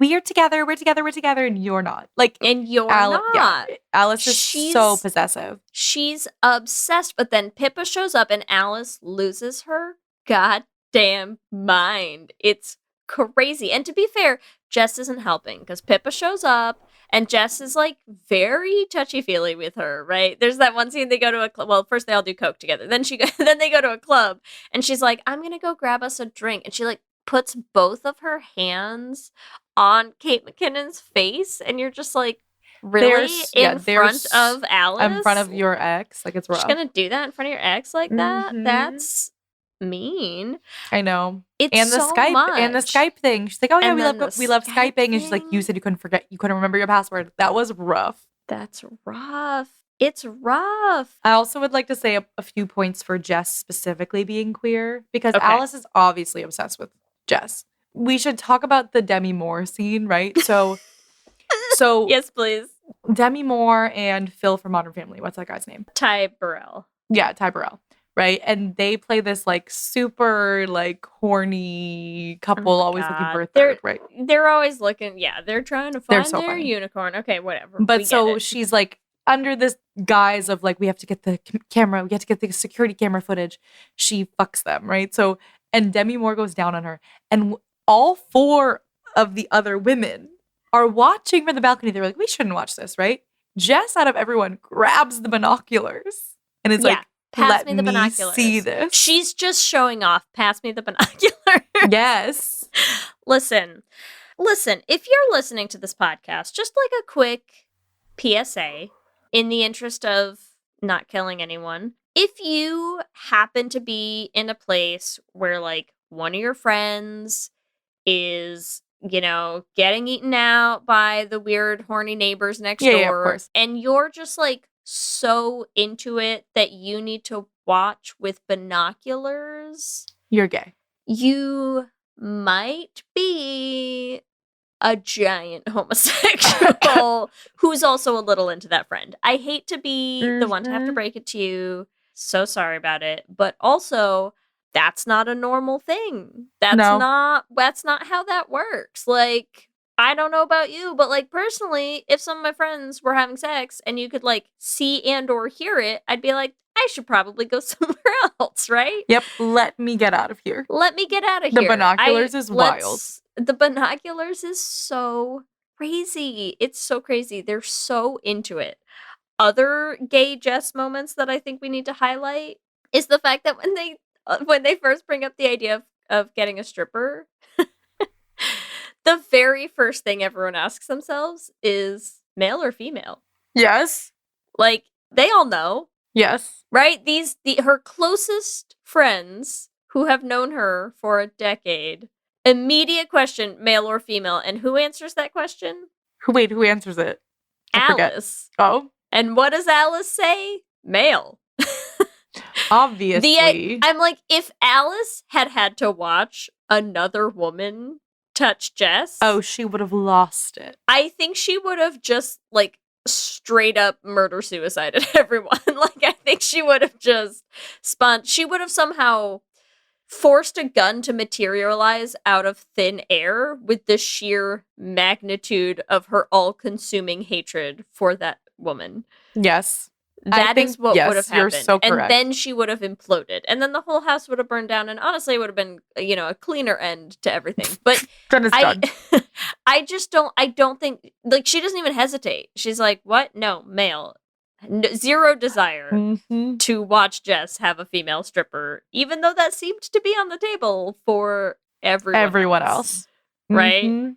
we're together, and you're not. Like, and you're not. Yeah, Alice is so possessive. She's obsessed, but then Pippa shows up and Alice loses her goddamn mind. It's crazy. And to be fair, Jess isn't helping because Pippa shows up and Jess is like very touchy-feely with her, right? There's that one scene they go to a club. Well, first they all do coke together. Then then they go to a club and she's like, I'm going to go grab us a drink. And she like puts both of her hands on Kate McKinnon's face, and you're just like, really? In front of Alice? In front of your ex? Like, it's rough. She's gonna do that in front of your ex like that? That's mean. I know. It's and the so Skype much. And the Skype thing. She's like, oh yeah, And we love Skype Skyping. And she's like, you said you couldn't remember your password. That was rough. That's rough. It's rough. I also would like to say a few points for Jess specifically being queer, because Alice is obviously obsessed with Jess. We should talk about the Demi Moore scene, right? So yes, please. Demi Moore and Phil from Modern Family. What's that guy's name? Ty Burrell. Yeah, Ty Burrell. Right? And they play this like super like horny couple, always looking for a third, right? They're always looking, they're trying to find their unicorn. Okay, whatever. But so she's like under this guise of like, we have to get the camera, we have to get the security camera footage, she fucks them, right? So, and Demi Moore goes down on her. And all 4 of the other women are watching from the balcony. They're like, we shouldn't watch this, right? Jess, out of everyone, grabs the binoculars and is like, pass let me the binoculars. see this. She's just showing off. Pass me the binoculars. Yes. Listen, if you're listening to this podcast, just like a quick PSA in the interest of not killing anyone. If you happen to be in a place where like one of your friends is, you know, getting eaten out by the weird horny neighbors next door, of course. and you're just like so into it that you need to watch with binoculars, You're gay. you might be a giant homosexual who's also a little into that friend. I hate to be the one to have to break it to you. So sorry about it. But also, that's not a normal thing. That's not how that works. Like, I don't know about you, but like personally, if some of my friends were having sex and you could like see and or hear it, I'd be like, I should probably go somewhere else, right? Yep. Let me get out of here. Let me get out of The here. binoculars is wild. The binoculars is so crazy. It's so crazy. They're so into it. Other gay Jess moments that I think we need to highlight is the fact that when they first bring up the idea of getting a stripper, the very first thing everyone asks themselves is male or female. Yes. Like, they all know. Yes. Right? Her closest friends who have known her for a decade, immediate question, male or female. And who answers that question? Who answers it? I forget. Alice. Oh. And what does Alice say? Male. Obviously. I'm like, if Alice had to watch another woman touch Jess, oh, she would have lost it. I think she would have just like straight up murder suicided everyone. Like, I think she would have just she would have somehow forced a gun to materialize out of thin air with the sheer magnitude of her all-consuming hatred for that woman. Yes. That is what would have happened. You're so correct. And then she would have imploded. And then the whole house would have burned down. And honestly, it would have been, you know, a cleaner end to everything. But I don't think, like, she doesn't even hesitate. She's like, what? No, male. Zero desire to watch Jess have a female stripper, even though that seemed to be on the table for everyone else. Right? Mm-hmm.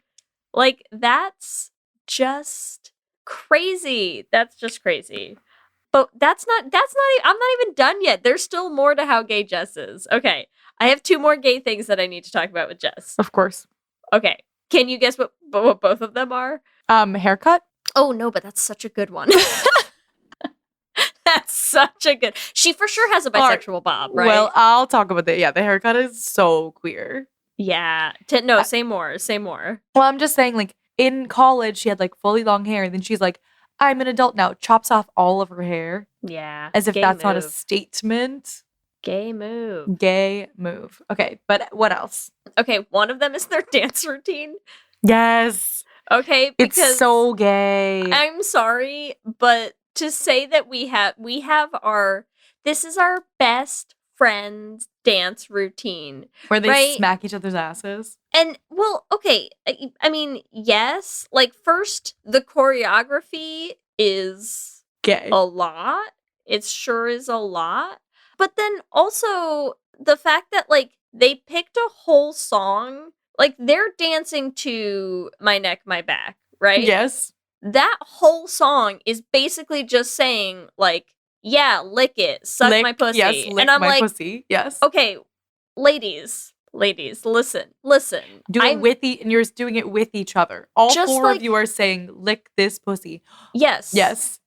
Like, that's just crazy. That's just crazy. But I'm not even done yet. There's still more to how gay Jess is. Okay. I have 2 more gay things that I need to talk about with Jess. Of course. Okay. Can you guess what both of them are? Haircut? Oh, no, but that's such a good one. That's such a good... She for sure has a bisexual bob, right? Well, I'll talk about that. Yeah, the haircut is so queer. Yeah. Say more. Well, I'm just saying, like, in college, she had, like, fully long hair, and then she's like, I'm an adult now. Chops off all of her hair. Yeah. As if that's not a statement. Gay move. Okay, but what else? Okay, one of them is their dance routine. Yes. Okay, because it's so gay. I'm sorry, but to say that we have this is our best friend's dance routine. Where they right? smack each other's asses. And, well, okay, I mean, yes. Like, first, the choreography is gay. A lot. It sure is a lot. But then also, the fact that, like, they picked a whole song. Like, they're dancing to My Neck, My Back, right? Yes. That whole song is basically just saying, like, yeah, lick it, suck my pussy. Yes, lick and I'm my like, pussy. Yes. Okay, ladies, listen. And you're doing it with each other. All just 4 of you are saying, lick this pussy. Yes.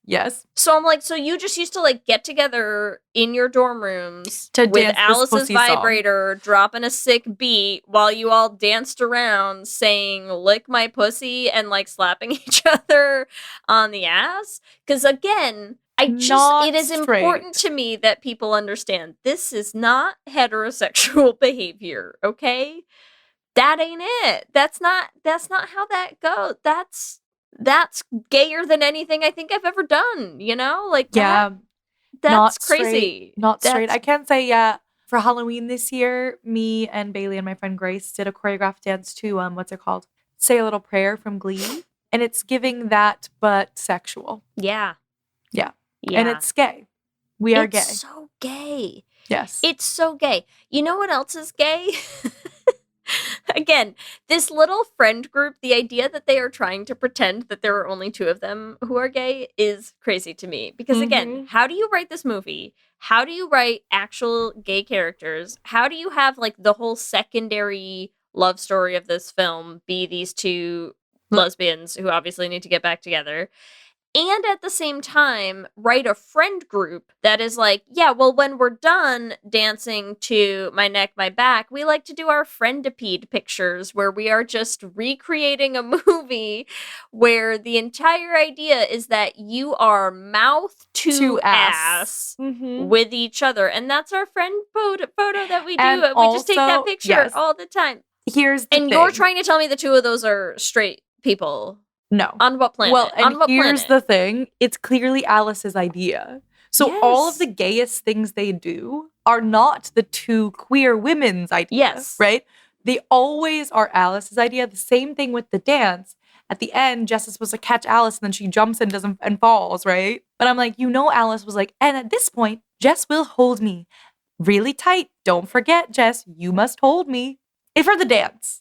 Yes. So I'm like, so you just used to like get together in your dorm rooms to with dance Alice's vibrator, song. dropping a sick beat while you all danced around saying lick my pussy and like slapping each other on the ass. Because again, it is important to me that people understand this is not heterosexual behavior, okay? That ain't it. That's not how that goes. that's gayer than anything I think I've ever done, you know? Like, Yeah. that's Not crazy. Straight, not straight. That's- I can say, yeah, for Halloween this year, me and Bailey and my friend Grace did a choreographed dance to, what's it called? Say a Little Prayer from Glee. And it's giving that, but sexual. Yeah. Yeah. Yeah. And it's gay. We are gay. It's so gay. Yes. It's so gay. You know what else is gay? Again, this little friend group, the idea that they are trying to pretend that there are only two of them who are gay is crazy to me. Because again, how do you write this movie? How do you write actual gay characters? How do you have like the whole secondary love story of this film be these two lesbians who obviously need to get back together? And at the same time, write a friend group that is like, yeah, well, when we're done dancing to My Neck, My Back, we like to do our friendipede pictures where we are just recreating a movie where the entire idea is that you are mouth to ass with each other. And that's our friend photo that we do. And we just take that also- picture yes. all the time. Here's the And thing. you're trying to tell me the two of those are straight people. No. On what planet? Well, and on what here's planet? the thing. It's clearly Alice's idea. So all of Yes. the gayest things they do are not the two queer women's idea. Yes. Right? They always are Alice's idea. The same thing with the dance. At the end, Jess is supposed to catch Alice and then she jumps and doesn't and falls, right? But I'm like, Alice was like, and at this point, Jess will hold me really tight. Don't forget, Jess, you must hold me. And for the dance.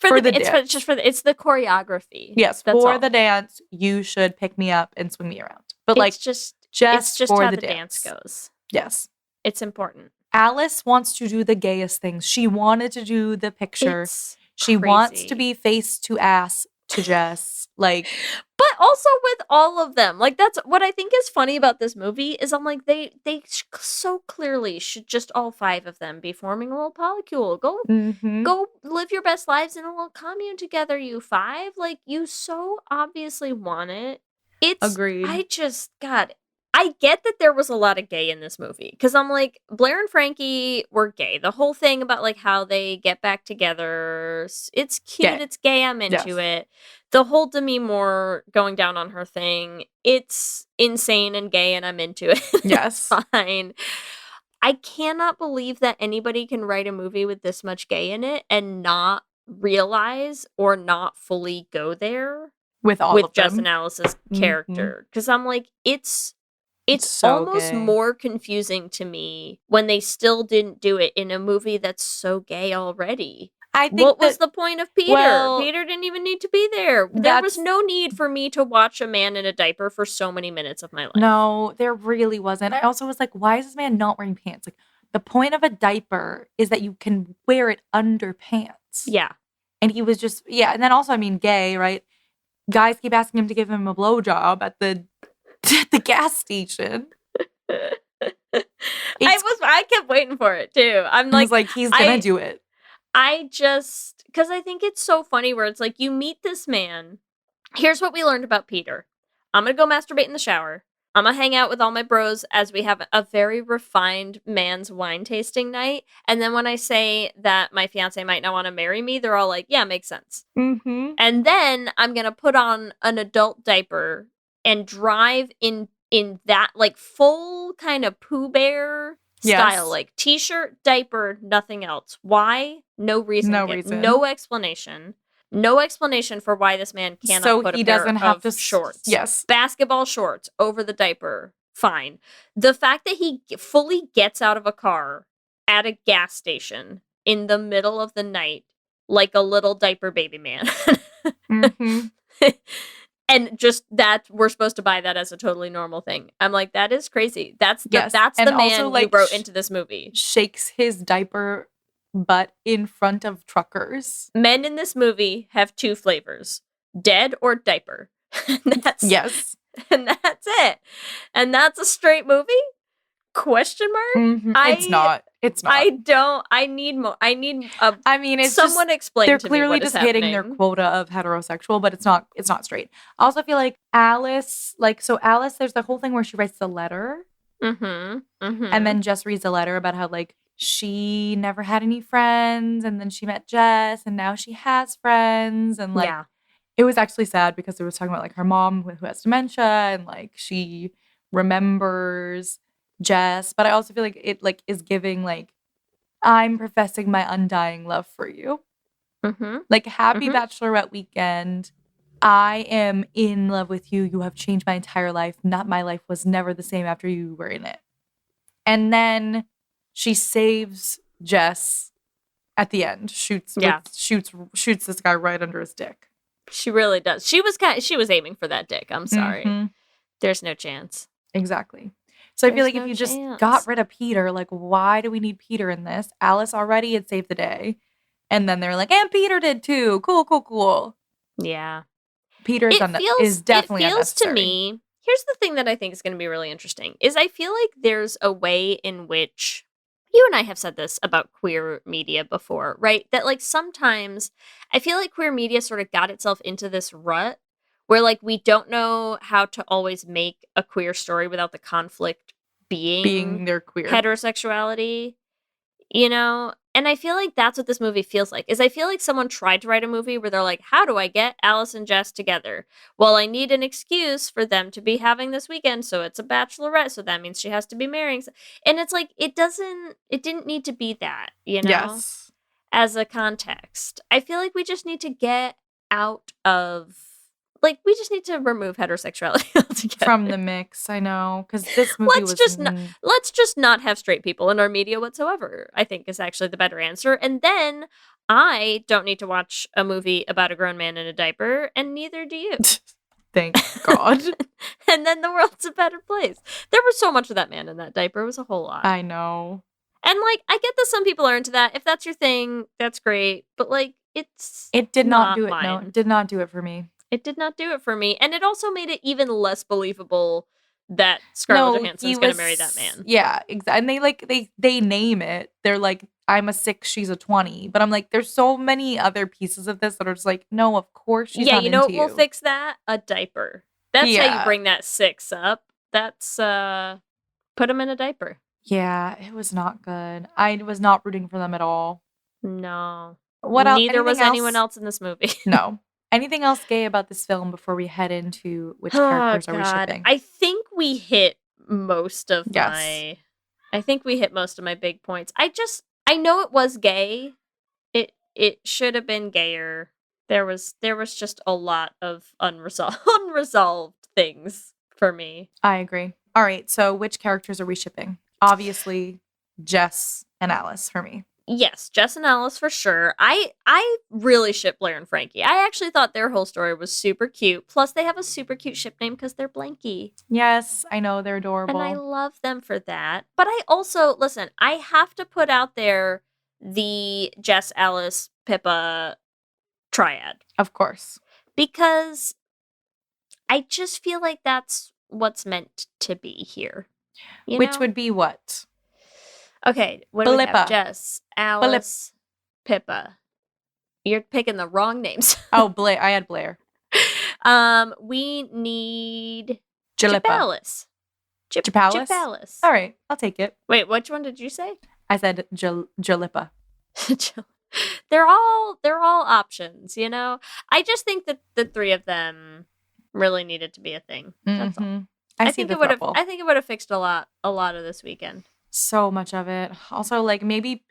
For the dance. it's the choreography. Yes, That's for all. the dance, you should pick me up and swing me around. But It's like, just just for how the the dance. dance goes. Yes. It's important. Alice wants to do the gayest things. She wanted to do the picture. It's She wants to crazy. be face to ass to Jess. Like, But also with all of them, like that's what I think is funny about this movie is I'm like they so clearly should just all five of them be forming a little polycule. Go live your best lives in a little commune together, you five. Like you so obviously want it. It's Agreed. I get that there was a lot of gay in this movie because I'm like, Blair and Frankie were gay. The whole thing about like how they get back together, it's cute, Gay. it's gay, I'm into it. The whole Demi Moore going down on her thing, it's insane and gay and I'm into it. Yes. It's fine. I cannot believe that anybody can write a movie with this much gay in it and not realize or not fully go there with all with of them. Jess and Alice's character. Because I'm like, it's so almost gay. more confusing to me when they still didn't do it in a movie that's so gay already. I think What was the point of Peter? well, Peter didn't even need to be there. There was no need for me to watch a man in a diaper for so many minutes of my life. No, there really wasn't. I also was like, why is this man not wearing pants? Like, the point of a diaper is that you can wear it under pants. Yeah. And he was just, and then also, I mean, gay, right? Guys keep asking him to give him a blowjob at the gas station. I kept waiting for it too. I'm like, he's gonna do it. Because I think it's so funny where it's like you meet this man. Here's what we learned about Peter. I'm gonna go masturbate in the shower. I'm gonna hang out with all my bros as we have a very refined man's wine tasting night. And then when I say that my fiance might not want to marry me, they're all like, yeah, makes sense. Mm-hmm. And then I'm gonna put on an adult diaper and drive in that like full kind of Pooh Bear style, like t-shirt, diaper, nothing else. Why? No reason. No reason. No explanation. No explanation for why this man cannot So put he a pair doesn't have of to shorts. Yes. Basketball shorts over the diaper. Fine. The fact that he fully gets out of a car at a gas station in the middle of the night like a little diaper baby man. Mm-hmm. And just that we're supposed to buy that as a totally normal thing. I'm like, that is crazy. That's the And man also, you like, wrote into this movie. Shakes his diaper butt in front of truckers. Men in this movie have two flavors: dead or diaper. Yes. And that's it. And that's a straight movie? Question mark? Mm-hmm. It's not. I need more. I need it's someone just, explain they're to me clearly what just is hitting their happening. quota of heterosexual, but it's not straight. I also feel like Alice, there's the whole thing where she writes the letter and then Jess reads a letter about how like she never had any friends and then she met Jess and now she has friends and like It was actually sad because it was talking about like her mom who has dementia and like she remembers Jess, but I also feel like it like is giving like I'm professing my undying love for you. Mm-hmm. Like happy bachelorette weekend. I am in love with you. You have changed my entire life. Not my life was never the same after you were in it. And then she saves Jess at the end. Shoots this guy right under his dick. She really does. She was aiming for that dick. I'm sorry. Mm-hmm. There's no chance. Exactly. So I feel There's like if no you just chance. got rid of Peter, like why do we need Peter in this? Alice already had saved the day. And then they're like, and Peter did too. Cool. Yeah. Peter is definitely It feels unnecessary. to me, here's the thing that I think is going to be really interesting, is I feel like there's a way in which, you and I have said this about queer media before, right? That like sometimes I feel like queer media sort of got itself into this rut where like we don't know how to always make a queer story without the conflict being their queer. heterosexuality, you know? And I feel like that's what this movie feels like, is I feel like someone tried to write a movie where they're like, how do I get Alice and Jess together? Well, I need an excuse for them to be having this weekend, so it's a bachelorette, so that means she has to be marrying. And it's like, it didn't need to be that, you know? Yes. As a context. I feel like we just need to get out of, like, we just need to remove heterosexuality altogether. From the mix, I know. Because this movie Let's just not have straight people in our media whatsoever, I think is actually the better answer. And then I don't need to watch a movie about a grown man in a diaper, and neither do you. Thank God. And then the world's a better place. There was so much of that man in that diaper. It was a whole lot. I know. And like, I get that some people are into that. If that's your thing, that's great. But like, it did not do it. mine. No, it did not do it for me. It did not do it for me. And it also made it even less believable that Scarlett Johansson's going to marry that man. Yeah, exactly. And they name it. They're like, I'm a 6, she's a 20. But I'm like, there's so many other pieces of this that are just like, no, of course she's not you know into what will fix that? A diaper. That's how you bring that 6 up. That's put him in a diaper. Yeah, it was not good. I was not rooting for them at all. No. What else? Neither was anyone else in this movie. No. Anything else gay about this film before we head into which characters are we shipping? I think we hit most of my big points. I know it was gay. It should have been gayer. There was just a lot of unresolved things for me. I agree. All right, so which characters are we shipping? Obviously, Jess and Alice for me. Yes, Jess and Alice for sure. I really ship Blair and Frankie. I actually thought their whole story was super cute. Plus, they have a super cute ship name because they're Blanky. Yes, I know, they're adorable. And I love them for that. But I also, listen, I have to put out there the Jess, Alice, Pippa triad. Of course. Because I just feel like that's what's meant to be here. Which would be what? Okay, what do we have? Jess, Alice, Pippa. You're picking the wrong names. Oh, Blair. I had Blair. We need Jalippa. Japalis. Japalis. All right, I'll take it. Wait, which one did you say? I said Jalippa. They're all options, you know? I just think that the three of them really needed to be a thing. That's all. I think it would have fixed a lot of this weekend. So much of it. Also, like maybe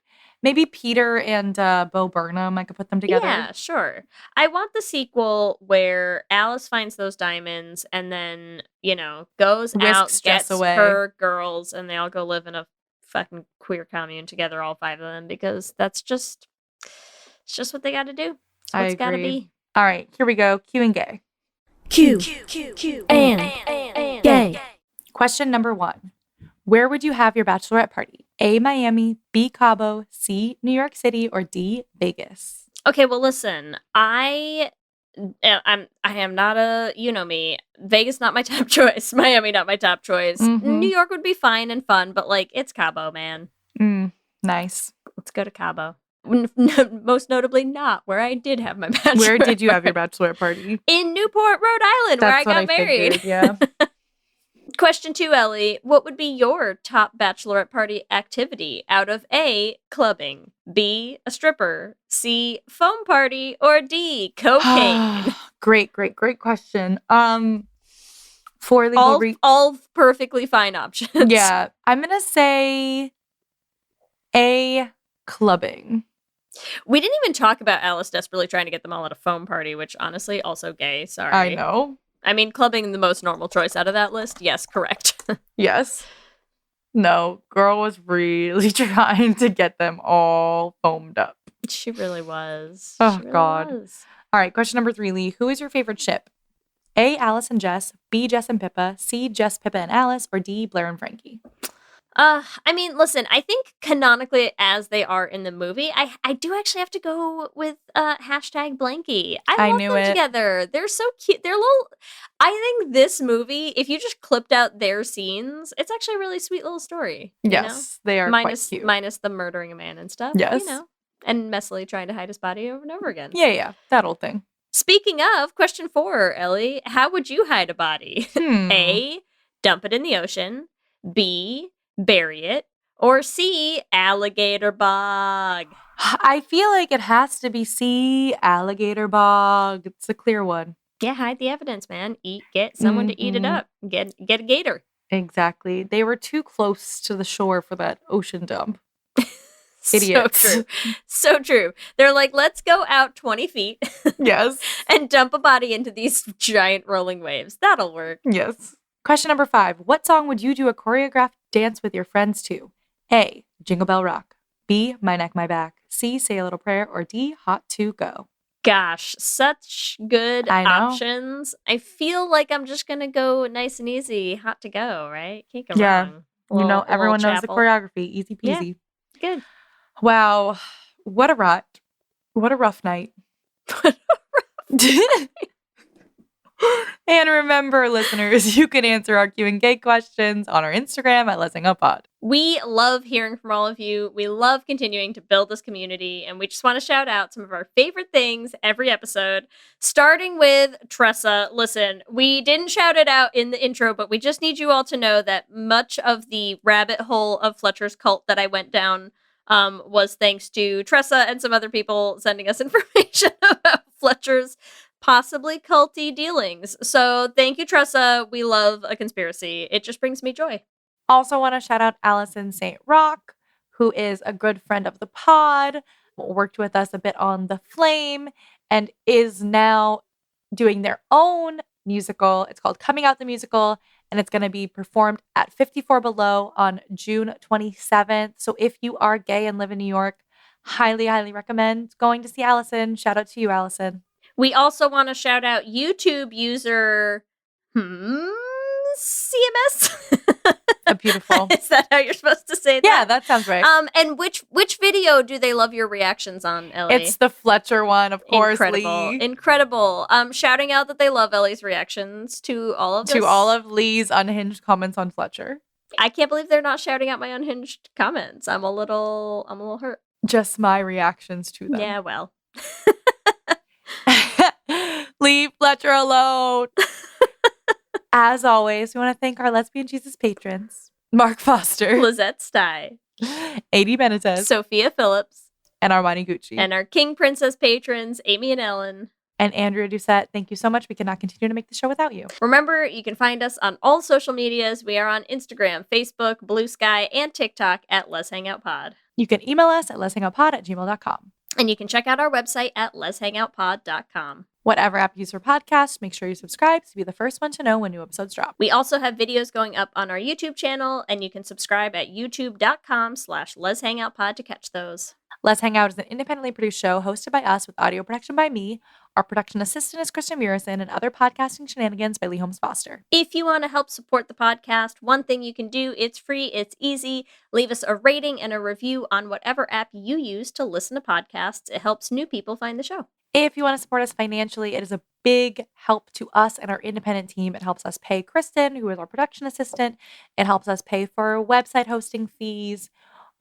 Peter and Bo Burnham, I could put them together. Yeah, sure. I want the sequel where Alice finds those diamonds and then, goes out, gets away. Her girls, and they all go live in a fucking queer commune together, all 5 of them, because it's just what they got to do. It's what it's got to be. All right, here we go. Q and gay. Q and gay. Question number 1. Where would you have your bachelorette party? A, Miami, B, Cabo, C, New York City, or D, Vegas? Okay, well, listen, I am not a, me, Vegas not my top choice, Miami not my top choice. Mm-hmm. New York would be fine and fun, but it's Cabo, man. Nice. Let's go to Cabo. Most notably not where I did have my bachelorette. Where did you have your bachelorette party? In Newport, Rhode Island, where I got married. Figured, yeah. Question 2, Ellie. What would be your top bachelorette party activity out of A, clubbing, B, a stripper, C, foam party, or D, cocaine? Great question. For legal all perfectly fine options. yeah, I'm gonna say A, clubbing. We didn't even talk about Alice desperately trying to get them all at a foam party, which honestly also gay. Sorry. I know. I mean, clubbing the most normal choice out of that list. Yes, correct. Yes. No, girl was really trying to get them all foamed up. She really was. Oh, She really God. was. All right, question number 3, Leigh. Who is your favorite ship? A, Alice and Jess, B, Jess and Pippa, C, Jess, Pippa and Alice, or D, Blair and Frankie? I mean, listen, I think canonically as they are in the movie, I do actually have to go with hashtag Blanky. I love knew them it. together. They're so cute. They're little. I think this movie, if you just clipped out their scenes, it's actually a really sweet little story. You Yes, they are know? quite cute. Minus the murdering a man and stuff. Yes. You know, and messily trying to hide his body over and over again. Yeah, that old thing. Speaking of, question 4, Ellie, how would you hide a body? A, dump it in the ocean. B, bury it. Or C, alligator bog. I feel like it has to be C, alligator bog. It's a clear one. Yeah, hide the evidence, man. Get someone to eat it up. Get a gator. Exactly. They were too close to the shore for that ocean dump. Idiots. So true. So true. They're like, let's go out 20 feet. Yes. And dump a body into these giant rolling waves. That'll work. Yes. Question number 5. What song would you do a choreographed dance with your friends to? A, Jingle Bell Rock. B, My Neck, My Back. C, Say a Little Prayer. Or D, Hot to Go. Gosh, such good I know. options. I feel like I'm just going to go nice and easy. Hot to go, right? Can't go Yeah. wrong. You know, everyone knows the chapel. choreography. Easy peasy. Good. Wow. What a rut. What a rough night. And remember, listeners, you can answer our Q&A questions on our Instagram at Lez Hang Out Pod. We love hearing from all of you. We love continuing to build this community, and we just want to shout out some of our favorite things every episode, starting with Tressa. Listen, we didn't shout it out in the intro, but we just need you all to know that much of the rabbit hole of Fletcher's cult that I went down was thanks to Tressa and some other people sending us information about Fletcher's possibly culty dealings. So thank you, Tressa. We love a conspiracy. It just brings me joy. Also want to shout out Allison St. Rock, who is a good friend of the pod, worked with us a bit on The Flame, and is now doing their own musical. It's called Coming Out the Musical, and it's going to be performed at 54 Below on June 27th. So if you are gay and live in New York, highly, highly recommend going to see Allison. Shout out to you, Allison. We also want to shout out YouTube user CMS. Beautiful. Is that how you're supposed to say that? Yeah, that sounds right. And which video do they love your reactions on, Ellie? It's the Fletcher one, of course. Incredible. Leigh. Incredible. Shouting out that they love Ellie's reactions to all of this. To all of Lee's unhinged comments on Fletcher. I can't believe they're not shouting out my unhinged comments. I'm a little hurt. Just my reactions to them. Yeah, well. Leave Fletcher alone. As always, we want to thank our Lesbian Jesus patrons, Mark Foster, Lizette Stye, A.D. Benitez, Sophia Phillips, and Armani Gucci. And our King Princess patrons, Amy and Ellen. And Andrea Doucette, thank you so much. We cannot continue to make the show without you. Remember, you can find us on all social medias. We are on Instagram, Facebook, Blue Sky, and TikTok at Lez Hang Out Pod. You can email us at lezhangoutpod@gmail.com. And you can check out our website at lezhangoutpod.com. Whatever app you use for podcasts, make sure you subscribe to be the first one to know when new episodes drop. We also have videos going up on our YouTube channel, and you can subscribe at youtube.com/lezhangoutpod to catch those. Lez Hang Out is an independently produced show hosted by us with audio production by me. Our production assistant is Kristen Murison, and other podcasting shenanigans by Leigh Holmes Foster. If you want to help support the podcast, one thing you can do, it's free, it's easy. Leave us a rating and a review on whatever app you use to listen to podcasts. It helps new people find the show. If you want to support us financially, it is a big help to us and our independent team. It helps us pay Kristen, who is our production assistant. It helps us pay for website hosting fees,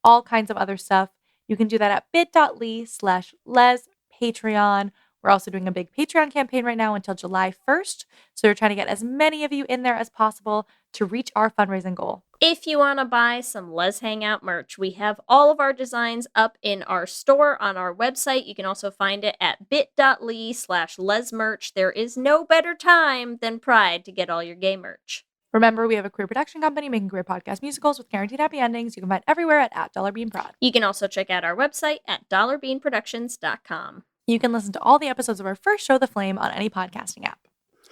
all kinds of other stuff. You can do that at bit.ly/Les Patreon. We're also doing a big Patreon campaign right now until July 1st. So we're trying to get as many of you in there as possible to reach our fundraising goal. If you want to buy some Lez Hang Out merch, we have all of our designs up in our store on our website. You can also find it at bit.ly/lesmerch. There is no better time than Pride to get all your gay merch. Remember, we have a queer production company making queer podcast musicals with guaranteed happy endings. You can find everywhere at $beanprod. You can also check out our website at dollarbeanproductions.com. You can listen to all the episodes of our first show, The Flame, on any podcasting app.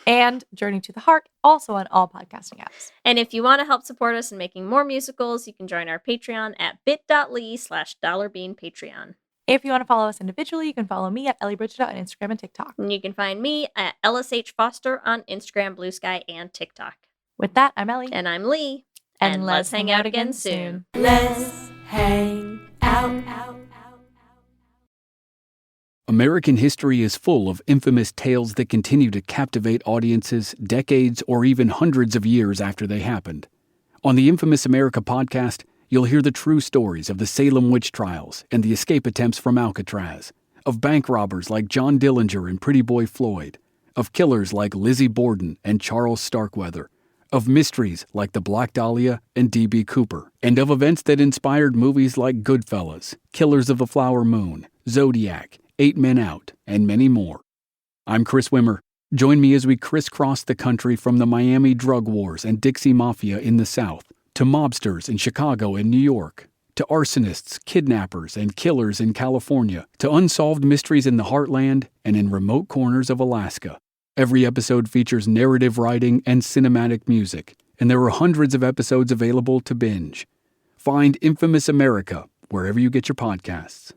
And Journey to the Heart, also on all podcasting apps. And if you want to help support us in making more musicals, you can join our Patreon at bit.ly/dollarbeanpatreon. If you want to follow us individually, you can follow me at Ellie Bridget on Instagram and TikTok. And you can find me at LSH Foster on Instagram, Blue Sky, and TikTok. With that, I'm Ellie. And I'm Leigh. And let's hang out again soon. Let's hang out. American history is full of infamous tales that continue to captivate audiences decades or even hundreds of years after they happened. On the Infamous America podcast, you'll hear the true stories of the Salem witch trials and the escape attempts from Alcatraz, of bank robbers like John Dillinger and Pretty Boy Floyd, of killers like Lizzie Borden and Charles Starkweather, of mysteries like the Black Dahlia and D.B. Cooper, and of events that inspired movies like Goodfellas, Killers of the Flower Moon, Zodiac, 8 Men Out, and many more. I'm Chris Wimmer. Join me as we crisscross the country from the Miami drug wars and Dixie Mafia in the South, to mobsters in Chicago and New York, to arsonists, kidnappers, and killers in California, to unsolved mysteries in the heartland and in remote corners of Alaska. Every episode features narrative writing and cinematic music, and there are hundreds of episodes available to binge. Find Infamous America wherever you get your podcasts.